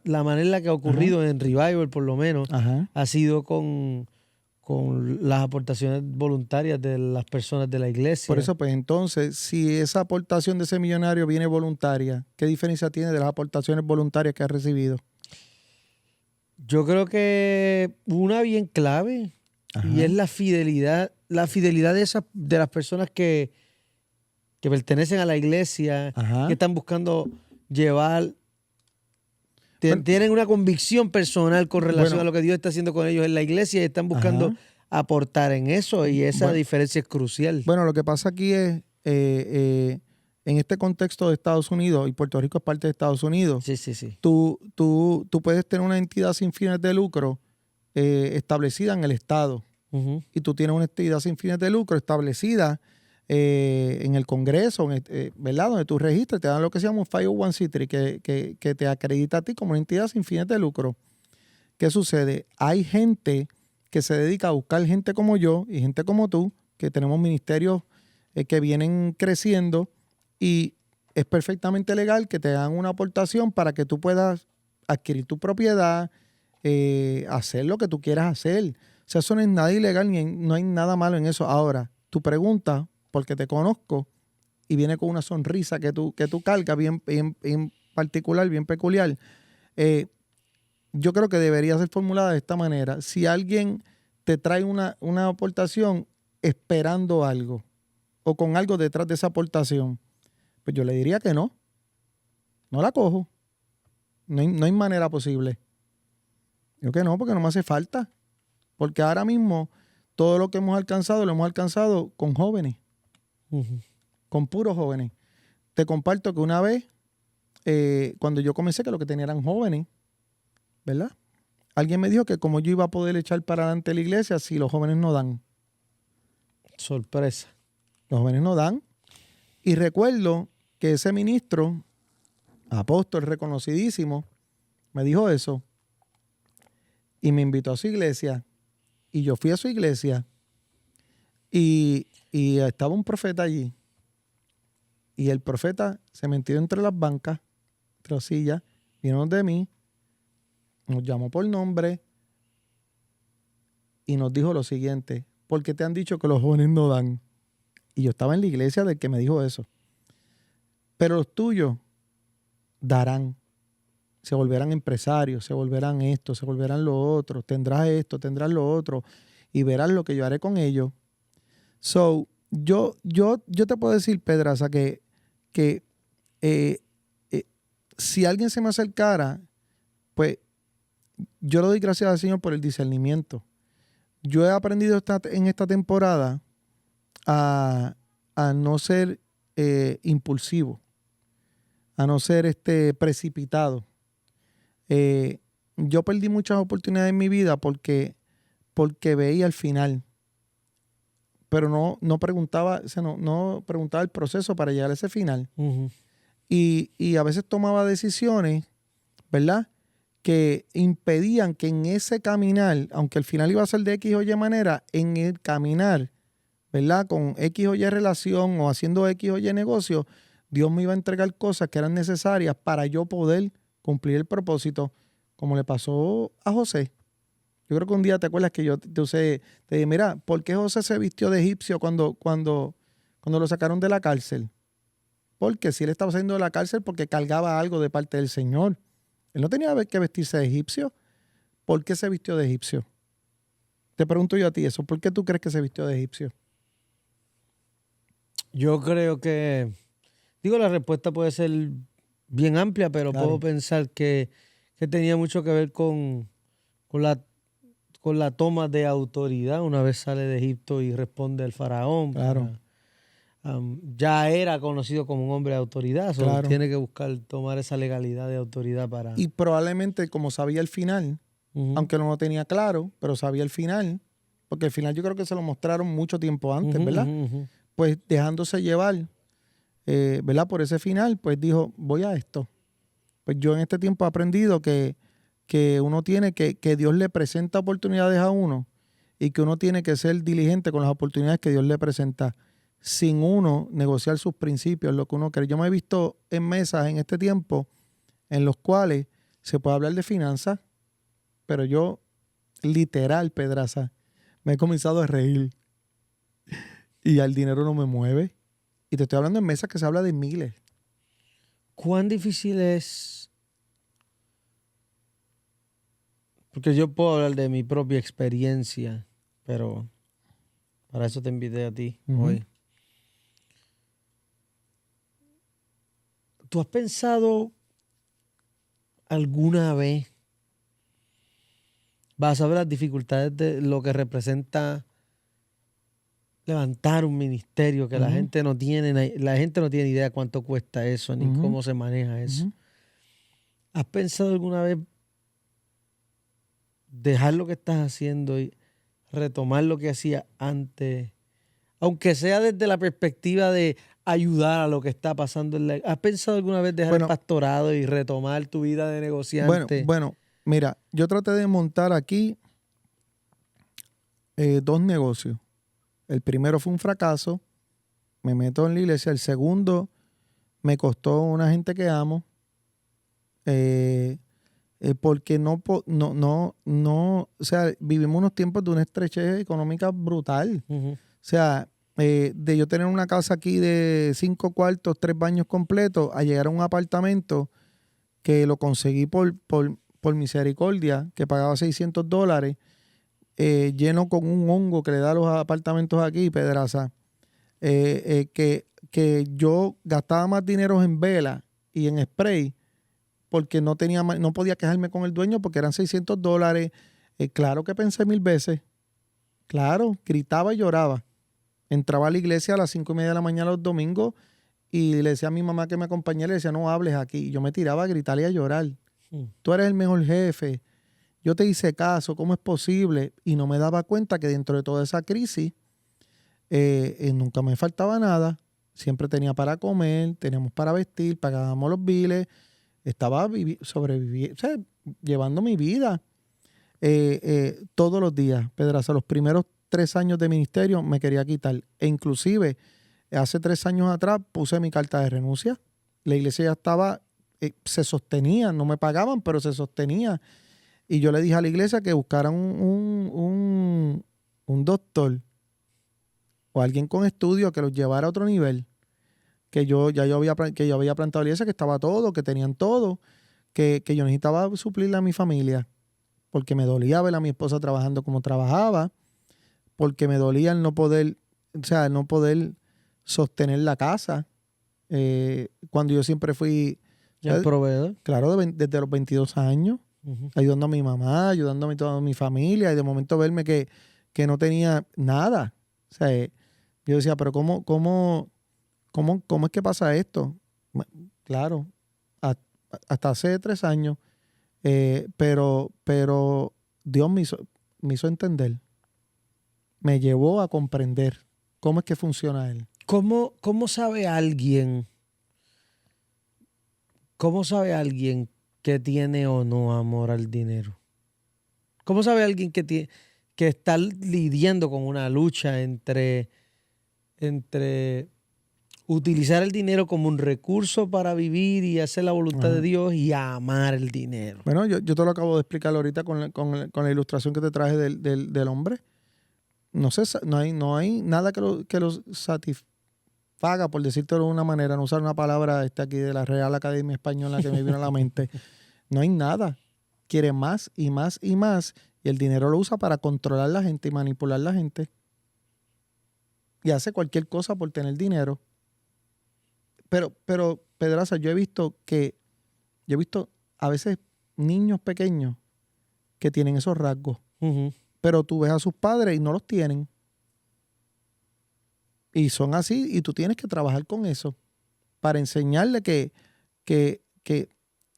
la manera en la que ha ocurrido en Revival, por lo menos, Ajá. ha sido con las aportaciones voluntarias de las personas de la iglesia. Por eso, pues entonces, si esa aportación de ese millonario viene voluntaria, ¿qué diferencia tiene de las aportaciones voluntarias que has recibido? Yo creo que una bien clave Ajá. y es la fidelidad de las personas que pertenecen a la iglesia, Ajá. que están buscando llevar, tienen una convicción personal con relación a lo que Dios está haciendo con ellos en la iglesia y están buscando Ajá. aportar en eso, y esa diferencia es crucial. Bueno, lo que pasa aquí es, en este contexto de Estados Unidos, y Puerto Rico es parte de Estados Unidos, Sí. tú puedes tener una entidad sin fines de lucro establecida en el Estado. Uh-huh. Y tú tienes una entidad sin fines de lucro establecida en el Congreso, ¿verdad? Donde tú registras, te dan lo que se llama un 501c3, que te acredita a ti como una entidad sin fines de lucro. ¿Qué sucede? Hay gente que se dedica a buscar gente como yo y gente como tú, que tenemos ministerios que vienen creciendo, y es perfectamente legal que te dan una aportación para que tú puedas adquirir tu propiedad, hacer lo que tú quieras hacer. O sea, eso no es nada ilegal, no hay nada malo en eso. Ahora, tu pregunta, porque te conozco, y viene con una sonrisa que tú cargas bien particular, bien peculiar, yo creo que debería ser formulada de esta manera. Si alguien te trae una aportación esperando algo o con algo detrás de esa aportación, pues yo le diría que no la cojo. No hay manera posible. Yo que no, porque no me hace falta. Porque ahora mismo todo lo que hemos alcanzado lo hemos alcanzado con jóvenes, con puros jóvenes. Te comparto que una vez, cuando yo comencé, que lo que tenía eran jóvenes, ¿verdad? Alguien me dijo que como yo iba a poder echar para adelante la iglesia si los jóvenes no dan. Sorpresa. Los jóvenes no dan. Y recuerdo que ese ministro, apóstol reconocidísimo, me dijo eso y me invitó a su iglesia. Y yo fui a su iglesia y estaba un profeta allí. Y el profeta se metió entre las bancas, entre las sillas, vino de mí, nos llamó por nombre y nos dijo lo siguiente: ¿por qué te han dicho que los jóvenes no dan? Y yo estaba en la iglesia del que me dijo eso. Pero los tuyos darán. Se volverán empresarios, se volverán esto, se volverán lo otro. Tendrás esto, tendrás lo otro. Y verás lo que yo haré con ellos. So, yo te puedo decir, Pedraza, que si alguien se me acercara, pues yo le doy gracias al Señor por el discernimiento. Yo he aprendido en esta temporada a no ser impulsivo, a no ser precipitado. Yo perdí muchas oportunidades en mi vida porque veía el final, pero no preguntaba, o sea, no preguntaba el proceso para llegar a ese final. Uh-huh. Y a veces tomaba decisiones, ¿verdad?, que impedían que en ese caminar, aunque el final iba a ser de X o Y manera, en el caminar, ¿verdad?, con X o Y relación o haciendo X o Y negocio, Dios me iba a entregar cosas que eran necesarias para yo poder cumplir el propósito, como le pasó a José. Yo creo que un día te acuerdas que yo te dije, mira, ¿por qué José se vistió de egipcio cuando lo sacaron de la cárcel? Porque si él estaba saliendo de la cárcel porque cargaba algo de parte del Señor. Él no tenía que vestirse de egipcio. ¿Por qué se vistió de egipcio? Te pregunto yo a ti eso. ¿Por qué tú crees que se vistió de egipcio? Yo creo que, la respuesta puede ser bien amplia, pero Claro. puedo pensar que tenía mucho que ver con la toma de autoridad una vez sale de Egipto y responde al faraón. Claro. Ya era conocido como un hombre de autoridad, Claro. tiene que buscar tomar esa legalidad de autoridad para... Y probablemente, como sabía el final, Uh-huh. aunque no lo tenía claro, pero sabía el final, porque el final yo creo que se lo mostraron mucho tiempo antes, Uh-huh, ¿verdad? uh-huh. Pues dejándose llevar, ¿verdad?, por ese final, pues dijo, voy a esto. Pues yo en este tiempo he aprendido que uno tiene que Dios le presenta oportunidades a uno y que uno tiene que ser diligente con las oportunidades que Dios le presenta, sin uno negociar sus principios, lo que uno cree. Yo me he visto en mesas en este tiempo en los cuales se puede hablar de finanzas, pero yo, literal, Pedraza, me he comenzado a reír y el dinero no me mueve. Y te estoy hablando en mesas que se habla de miles. ¿Cuán difícil es? Porque yo puedo hablar de mi propia experiencia, pero para eso te invité a ti hoy. ¿Tú has pensado alguna vez, vas a ver las dificultades de lo que representa levantar un ministerio que la gente no tiene idea cuánto cuesta eso ni cómo se maneja eso? ¿Has pensado alguna vez dejar lo que estás haciendo y retomar lo que hacías antes, aunque sea desde la perspectiva de ayudar a lo que está pasando ¿Has pensado alguna vez dejar el pastorado y retomar tu vida de negociante? Bueno, mira, yo traté de montar aquí 2 negocios. El primero fue un fracaso, me meto en la iglesia. El segundo me costó una gente que amo, porque o sea, vivimos unos tiempos de una estrechez económica brutal. O sea, de yo tener una casa aquí de 5 cuartos, 3 baños completos, a llegar a un apartamento que lo conseguí por misericordia, que pagaba $600, lleno con un hongo que le da a los apartamentos aquí, Pedraza, que yo gastaba más dinero en vela y en spray porque no podía quejarme con el dueño porque eran $600. Claro que pensé 1000 veces. Claro, gritaba y lloraba. Entraba a la iglesia a las 5:30 de la mañana los domingos y le decía a mi mamá que me acompañara, le decía, no hables aquí. Y yo me tiraba a gritarle y a llorar. Tú eres el mejor jefe. Yo te hice caso, ¿cómo es posible? Y no me daba cuenta que dentro de toda esa crisis, Nunca me faltaba nada. Siempre tenía para comer, teníamos para vestir, pagábamos los biles. Estaba sobreviviendo, o sea, llevando mi vida todos los días. Pedraza, los primeros 3 años de ministerio me quería quitar. E inclusive, hace 3 años atrás puse mi carta de renuncia. La iglesia ya estaba, se sostenía, no me pagaban, pero se sostenía. Y yo le dije a la iglesia que buscaran un doctor o alguien con estudio que los llevara a otro nivel. Que yo había plantado la iglesia, que estaba todo, que tenían todo, que yo necesitaba suplirle a mi familia. Porque me dolía ver a mi esposa trabajando como trabajaba, porque me dolía el no poder, o sea, el no poder sostener la casa. Cuando yo siempre fui ¿El proveedor? Claro, desde los 22 años, ayudando a mi mamá, ayudando a toda mi familia, y de momento verme que no tenía nada. O sea, yo decía, pero ¿cómo es que pasa esto? Claro, hasta hace 3 años, pero Dios me hizo entender, me llevó a comprender cómo es que funciona Él. ¿Cómo sabe alguien? ¿Cómo sabe alguien que tiene o no amor al dinero? ¿Cómo sabe alguien que está lidiando con una lucha entre utilizar el dinero como un recurso para vivir y hacer la voluntad de Dios y amar el dinero? Bueno, yo te lo acabo de explicar ahorita con la ilustración que te traje del hombre. No hay nada que lo satisfaga, por decírtelo de una manera, no usar una palabra aquí de la Real Academia Española que me vino a la mente. No hay nada. Quiere más y más y más, y el dinero lo usa para controlar a la gente y manipular a la gente. Y hace cualquier cosa por tener dinero. Pero Pedraza, yo he visto a veces niños pequeños que tienen esos rasgos. Pero tú ves a sus padres y no los tienen. Y son así, y tú tienes que trabajar con eso para enseñarle que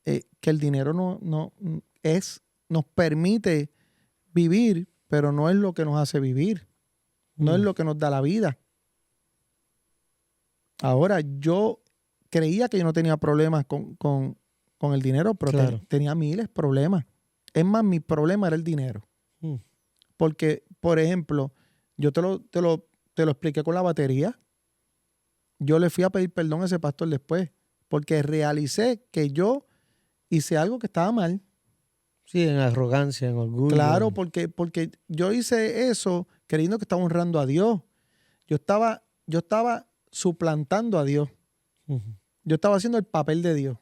el dinero nos permite vivir, pero no es lo que nos hace vivir. No es lo que nos da la vida. Ahora, yo creía que yo no tenía problemas con el dinero, pero claro, tenía miles de problemas. Es más, mi problema era el dinero. Porque, por ejemplo, yo te lo expliqué con la batería. Yo le fui a pedir perdón a ese pastor después, porque realicé que yo hice algo que estaba mal. Sí, en arrogancia, en orgullo. Claro, porque yo hice eso creyendo que estaba honrando a Dios. Yo estaba suplantando a Dios. Yo estaba haciendo el papel de Dios.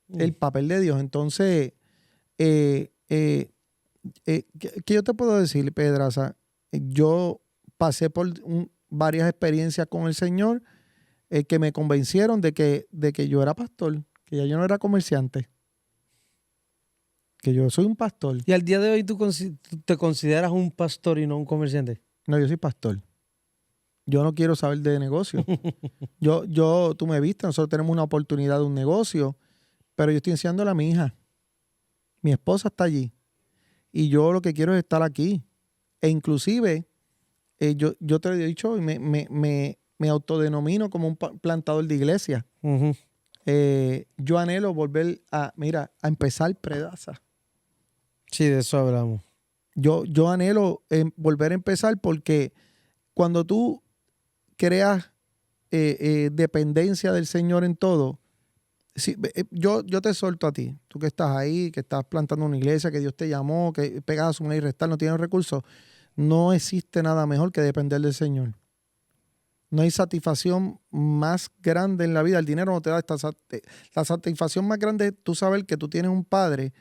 El papel de Dios. Entonces, ¿qué yo te puedo decir, Pedraza? Yo pasé por varias experiencias con el Señor que me convencieron de que yo era pastor, que ya yo no era comerciante, que yo soy un pastor. ¿Y al día de hoy tú te consideras un pastor y no un comerciante? No, yo soy pastor. Yo no quiero saber de negocio. Tú me viste, nosotros tenemos una oportunidad de un negocio, pero yo estoy enseñándole a mi hija. Mi esposa está allí. Y yo lo que quiero es estar aquí. E inclusive, yo te lo he dicho, y me autodenomino como un plantador de iglesia. Yo anhelo volver a empezar Pedraza. Sí, de eso hablamos. Yo anhelo volver a empezar, porque cuando tú creas dependencia del Señor en todo, yo te exhorto a ti, tú que estás ahí, que estás plantando una iglesia, que Dios te llamó, que pegas a sumar y restar, no tienes recursos, no existe nada mejor que depender del Señor. No hay satisfacción más grande en la vida. El dinero no te da la satisfacción más grande es tú saber que tú tienes un Padre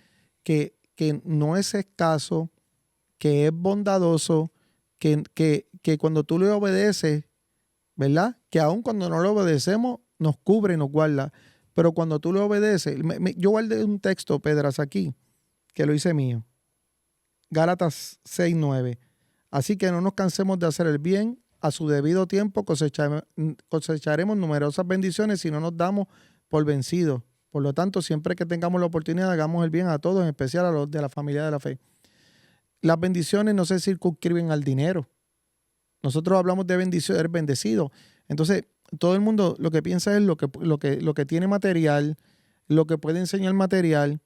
que no es escaso, que es bondadoso, que cuando tú le obedeces, ¿verdad? Que aun cuando no le obedecemos, nos cubre y nos guarda. Pero cuando tú le obedeces, yo guardé un texto, Pedras, aquí, que lo hice mío. Gálatas 6:9. Así que no nos cansemos de hacer el bien. A su debido tiempo cosecharemos numerosas bendiciones si no nos damos por vencidos. Por lo tanto, siempre que tengamos la oportunidad, hagamos el bien a todos, en especial a los de la familia de la fe. Las bendiciones no se circunscriben al dinero. Nosotros hablamos de bendición, ser bendecido. Entonces, todo el mundo lo que piensa es lo que tiene material, lo que puede enseñar material,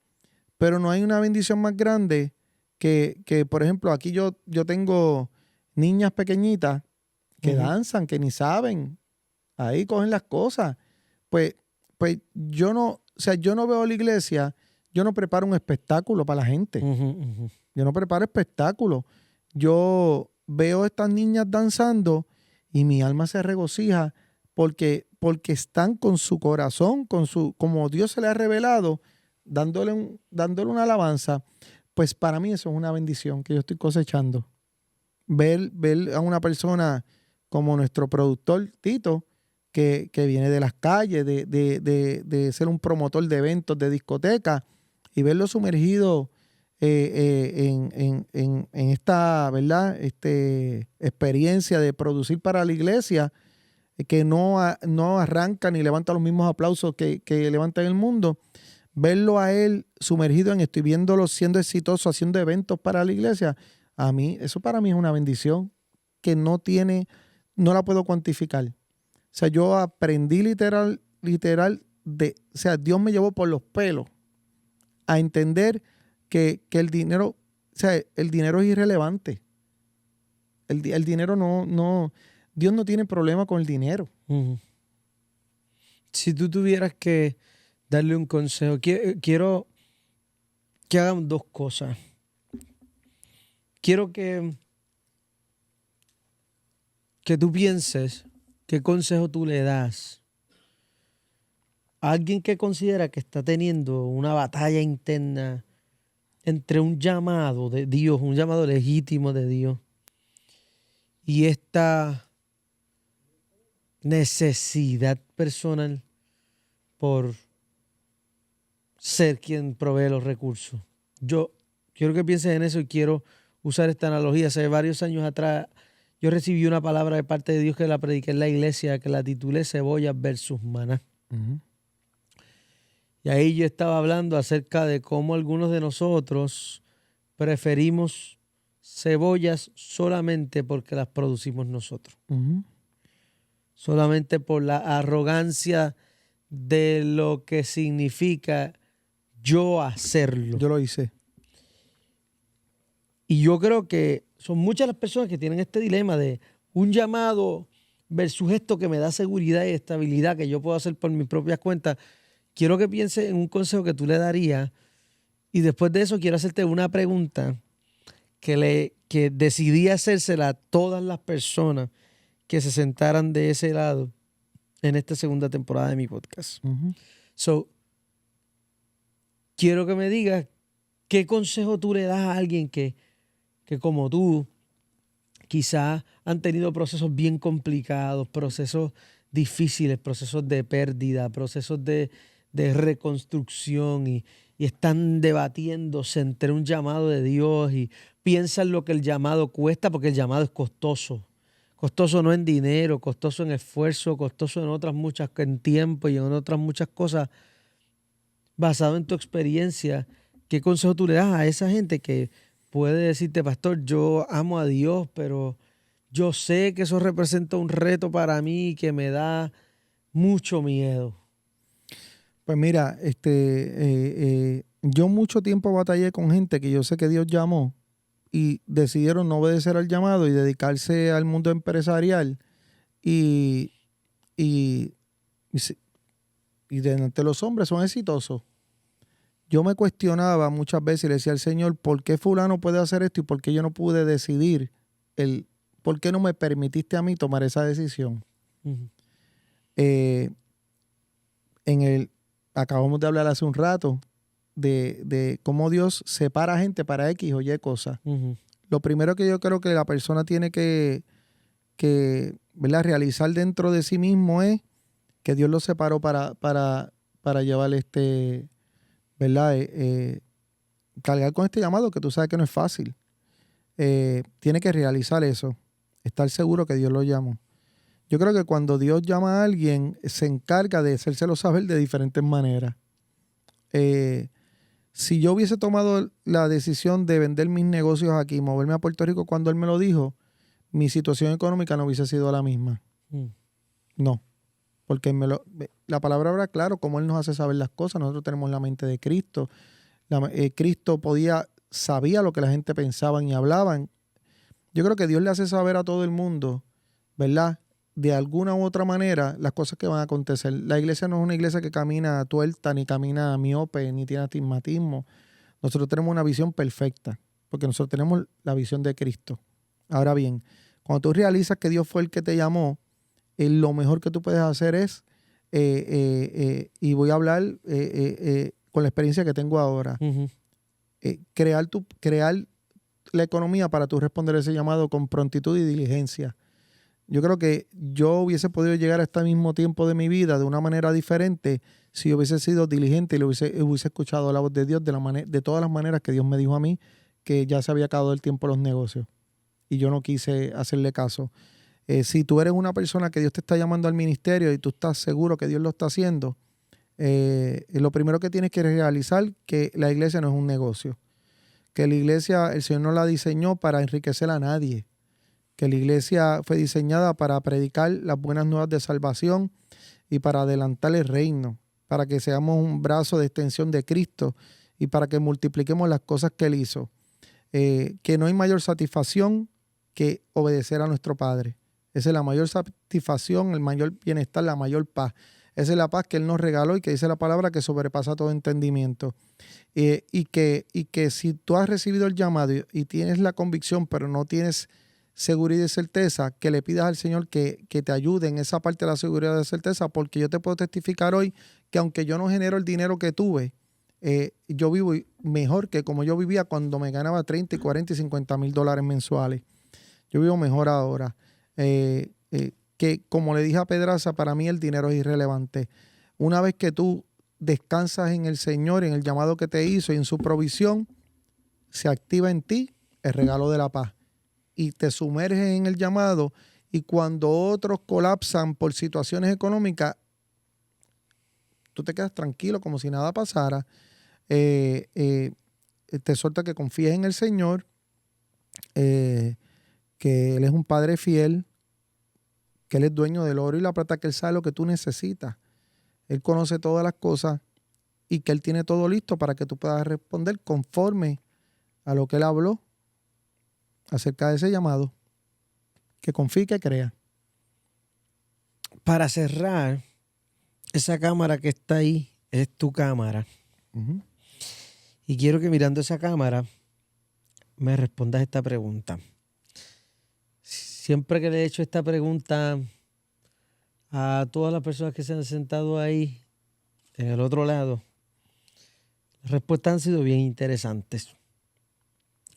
pero no hay una bendición más grande que por ejemplo, aquí yo tengo niñas pequeñitas que danzan, que ni saben, ahí cogen las cosas. Pues, pues yo no, o sea, yo no veo la iglesia, yo no preparo un espectáculo para la gente. Yo no preparo espectáculo. Yo veo a estas niñas danzando y mi alma se regocija porque están con su corazón, como Dios se le ha revelado, dándole una alabanza. Pues para mí eso es una bendición que yo estoy cosechando. Ver a una persona como nuestro productor Tito, que viene de las calles, de ser un promotor de eventos, de discotecas, y verlo sumergido en esta, ¿verdad? Experiencia de producir para la iglesia, que no arranca ni levanta los mismos aplausos que levanta en el mundo. Verlo a él sumergido en esto y viéndolo siendo exitoso, haciendo eventos para la iglesia, eso para mí es una bendición que no la puedo cuantificar. O sea, yo aprendí literal, o sea, Dios me llevó por los pelos a entender que el dinero, o sea, el dinero es irrelevante. El dinero Dios no tiene problema con el dinero. Si tú tuvieras que darle un consejo, quiero que hagan dos cosas. Quiero que tú pienses qué consejo tú le das a alguien que considera que está teniendo una batalla interna entre un llamado de Dios, un llamado legítimo de Dios, y esta necesidad personal por ser quien provee los recursos. Yo quiero que pienses en eso y quiero usar esta analogía. Hace varios años atrás yo recibí una palabra de parte de Dios que la prediqué en la iglesia, que la titulé Cebollas versus Maná. Y ahí yo estaba hablando acerca de cómo algunos de nosotros preferimos cebollas solamente porque las producimos nosotros. Solamente por la arrogancia de lo que significa yo hacerlo. Yo lo hice. Y yo creo que son muchas las personas que tienen este dilema de un llamado versus esto que me da seguridad y estabilidad que yo puedo hacer por mis propias cuentas. Quiero que pienses en un consejo que tú le darías y después de eso quiero hacerte una pregunta que decidí hacérsela a todas las personas que se sentaran de ese lado en esta segunda temporada de mi podcast. So, quiero que me digas qué consejo tú le das a alguien que como tú quizás han tenido procesos bien complicados, procesos difíciles, procesos de pérdida, procesos de reconstrucción y están debatiéndose entre un llamado de Dios y piensan lo que el llamado cuesta, porque el llamado es costoso. Costoso no en dinero, costoso en esfuerzo, costoso en otras muchas, en tiempo y en otras muchas cosas. Basado en tu experiencia, ¿qué consejo tú le das a esa gente que puede decirte, pastor, yo amo a Dios, pero yo sé que eso representa un reto para mí y que me da mucho miedo? Pues mira, yo mucho tiempo batallé con gente que yo sé que Dios llamó y decidieron no obedecer al llamado y dedicarse al mundo empresarial y delante de los hombres son exitosos. Yo me cuestionaba muchas veces y le decía al Señor, ¿por qué fulano puede hacer esto y por qué yo no pude decidir? ¿Por qué no me permitiste a mí tomar esa decisión? Acabamos de hablar hace un rato de cómo Dios separa gente para X o Y cosas. Lo primero que yo creo que la persona tiene que ¿verdad? Realizar dentro de sí mismo es que Dios lo separó para llevar ¿verdad? Cargar con este llamado que tú sabes que no es fácil. Tiene que realizar eso, estar seguro que Dios lo llamó. Yo creo que cuando Dios llama a alguien, se encarga de hacérselo saber de diferentes maneras. Si yo hubiese tomado la decisión de vender mis negocios aquí, moverme a Puerto Rico cuando Él me lo dijo, mi situación económica no hubiese sido la misma. No. Porque la palabra habla claro cómo Él nos hace saber las cosas. Nosotros tenemos la mente de Cristo. Cristo sabía lo que la gente pensaban y hablaban. Yo creo que Dios le hace saber a todo el mundo, ¿verdad? De alguna u otra manera, las cosas que van a acontecer. La iglesia no es una iglesia que camina tuerta, ni camina miope, ni tiene astigmatismo. Nosotros tenemos una visión perfecta, porque nosotros tenemos la visión de Cristo. Ahora bien, cuando tú realizas que Dios fue el que te llamó, lo mejor que tú puedes hacer es, y voy a hablar con la experiencia que tengo ahora, crear la economía para tú responder ese llamado con prontitud y diligencia. Yo creo que yo hubiese podido llegar a este mismo tiempo de mi vida de una manera diferente si yo hubiese sido diligente y le hubiese escuchado la voz de Dios de todas las maneras que Dios me dijo a mí que ya se había acabado el tiempo de los negocios. Y yo no quise hacerle caso. Si tú eres una persona que Dios te está llamando al ministerio y tú estás seguro que Dios lo está haciendo, lo primero que tienes que realizar que la iglesia no es un negocio. Que la iglesia, el Señor no la diseñó para enriquecer a nadie. Que la iglesia fue diseñada para predicar las buenas nuevas de salvación y para adelantar el reino, para que seamos un brazo de extensión de Cristo y para que multipliquemos las cosas que Él hizo. Que no hay mayor satisfacción que obedecer a nuestro Padre. Esa es la mayor satisfacción, el mayor bienestar, la mayor paz. Esa es la paz que Él nos regaló y que dice la palabra que sobrepasa todo entendimiento. Y que si tú has recibido el llamado y tienes la convicción, pero no tienes seguridad y certeza, que le pidas al Señor que te ayude en esa parte de la seguridad y certeza, porque yo te puedo testificar hoy que aunque yo no genero el dinero que tuve, yo vivo mejor que como yo vivía cuando me ganaba 30, 40 y 50 mil dólares mensuales. Yo vivo mejor ahora. Que como le dije a Pedraza, para mí el dinero es irrelevante. Una vez que tú descansas en el Señor, en el llamado que te hizo y en su provisión, se activa en ti el regalo de la paz y te sumerges en el llamado, y cuando otros colapsan por situaciones económicas, tú te quedas tranquilo como si nada pasara. Te exhorta que confíes en el Señor, que Él es un Padre fiel, que Él es dueño del oro y la plata, que Él sabe lo que tú necesitas. Él conoce todas las cosas y que Él tiene todo listo para que tú puedas responder conforme a lo que Él habló acerca de ese llamado. Que confíe y que crea. Para cerrar, esa cámara que está ahí es tu cámara. Uh-huh. Y quiero que mirando esa cámara me respondas esta pregunta. Siempre que le he hecho esta pregunta a todas las personas que se han sentado ahí en el otro lado, las respuestas han sido bien interesantes,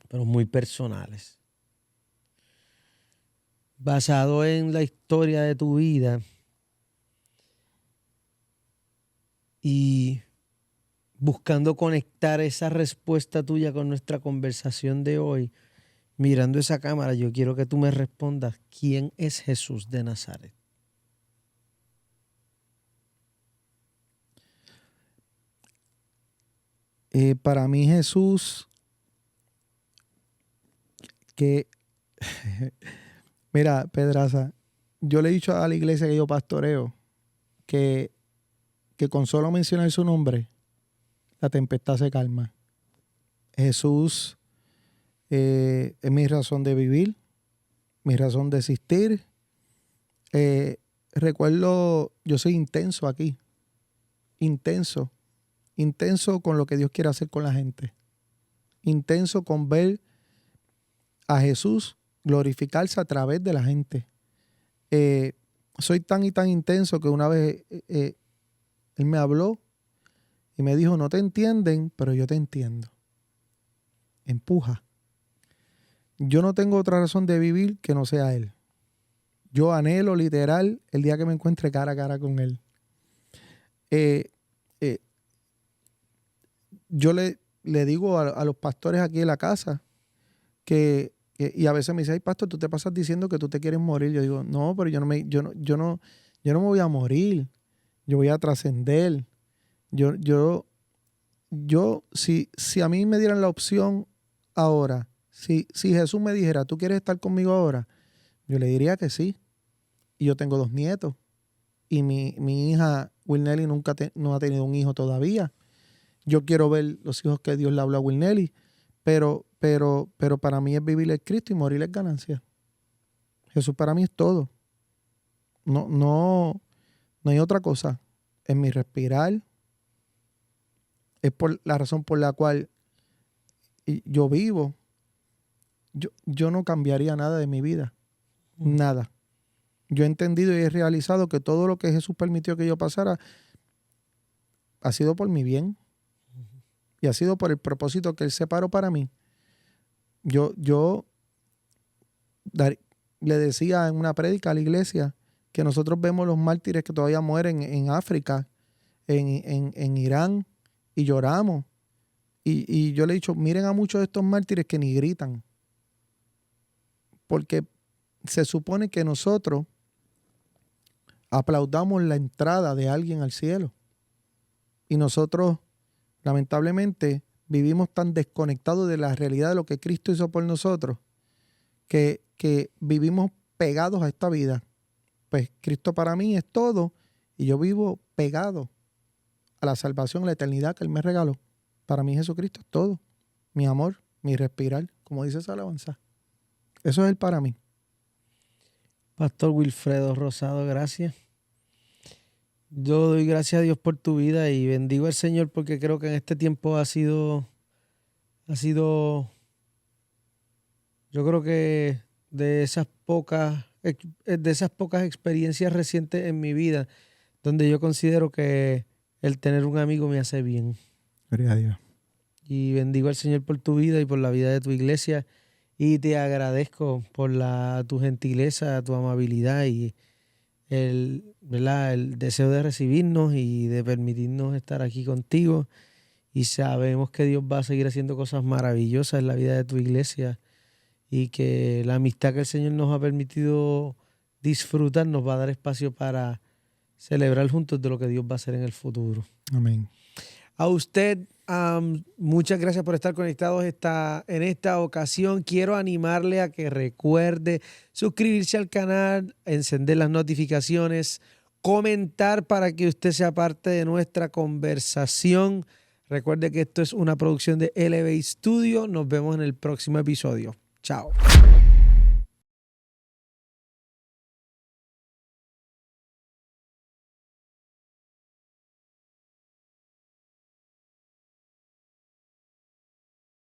pero muy personales. Basado en la historia de tu vida y buscando conectar esa respuesta tuya con nuestra conversación de hoy, mirando esa cámara, yo quiero que tú me respondas, ¿quién es Jesús de Nazaret? Para mí Jesús, que mira, Pedraza, yo le he dicho a la iglesia que yo pastoreo que con solo mencionar su nombre, la tempestad se calma. Jesús es mi razón de vivir, mi razón de existir. Recuerdo, yo soy intenso aquí, intenso con lo que Dios quiere hacer con la gente, intenso con ver a Jesús glorificarse a través de la gente. Soy tan y tan intenso que una vez Él me habló y me dijo, no te entienden, pero yo te entiendo. Empuja. Yo no tengo otra razón de vivir que no sea Él. Yo anhelo literal el día que me encuentre cara a cara con Él. Yo le digo a los pastores aquí en la casa y a veces me dice, ay, pastor, tú te pasas diciendo que tú te quieres morir. Yo digo, no, pero yo no me voy a morir. Yo voy a trascender. Si a mí me dieran la opción ahora, si Jesús me dijera, ¿tú quieres estar conmigo ahora? Yo le diría que sí. Y yo tengo 2 nietos. Y mi hija, Wilnelly, no ha tenido un hijo todavía. Yo quiero ver los hijos que Dios le habló a Wilnelly. Pero para mí es vivir el Cristo y morir es ganancia. Jesús para mí es todo. No hay otra cosa. Es mi respirar. Es por la razón por la cual yo vivo. Yo no cambiaría nada de mi vida. Nada. Yo he entendido y he realizado que todo lo que Jesús permitió que yo pasara ha sido por mi bien. Y ha sido por el propósito que Él separó para mí. Yo le decía en una prédica a la iglesia que nosotros vemos los mártires que todavía mueren en África, en Irán, y lloramos. Y yo le he dicho, miren a muchos de estos mártires que ni gritan. Porque se supone que nosotros aplaudamos la entrada de alguien al cielo. Y nosotros, lamentablemente, vivimos tan desconectados de la realidad de lo que Cristo hizo por nosotros, que vivimos pegados a esta vida. Pues Cristo para mí es todo y yo vivo pegado a la salvación, a la eternidad que Él me regaló. Para mí Jesucristo es todo. Mi amor, mi respirar, como dice esa alabanza. Eso es Él para mí. Pastor Wilfredo Rosado, gracias. Yo doy gracias a Dios por tu vida y bendigo al Señor porque creo que en este tiempo ha sido, yo creo que de esas pocas experiencias recientes en mi vida, donde yo considero que el tener un amigo me hace bien. Gloria a Dios. Y bendigo al Señor por tu vida y por la vida de tu iglesia. Y te agradezco por tu gentileza, tu amabilidad y el deseo de recibirnos y de permitirnos estar aquí contigo. Y sabemos que Dios va a seguir haciendo cosas maravillosas en la vida de tu iglesia y que la amistad que el Señor nos ha permitido disfrutar nos va a dar espacio para celebrar juntos de lo que Dios va a hacer en el futuro. Amén. A usted, muchas gracias por estar conectados en esta ocasión. Quiero animarle a que recuerde suscribirse al canal, encender las notificaciones, comentar para que usted sea parte de nuestra conversación. Recuerde que esto es una producción de Elevate Studio. Nos vemos en el próximo episodio. Chao.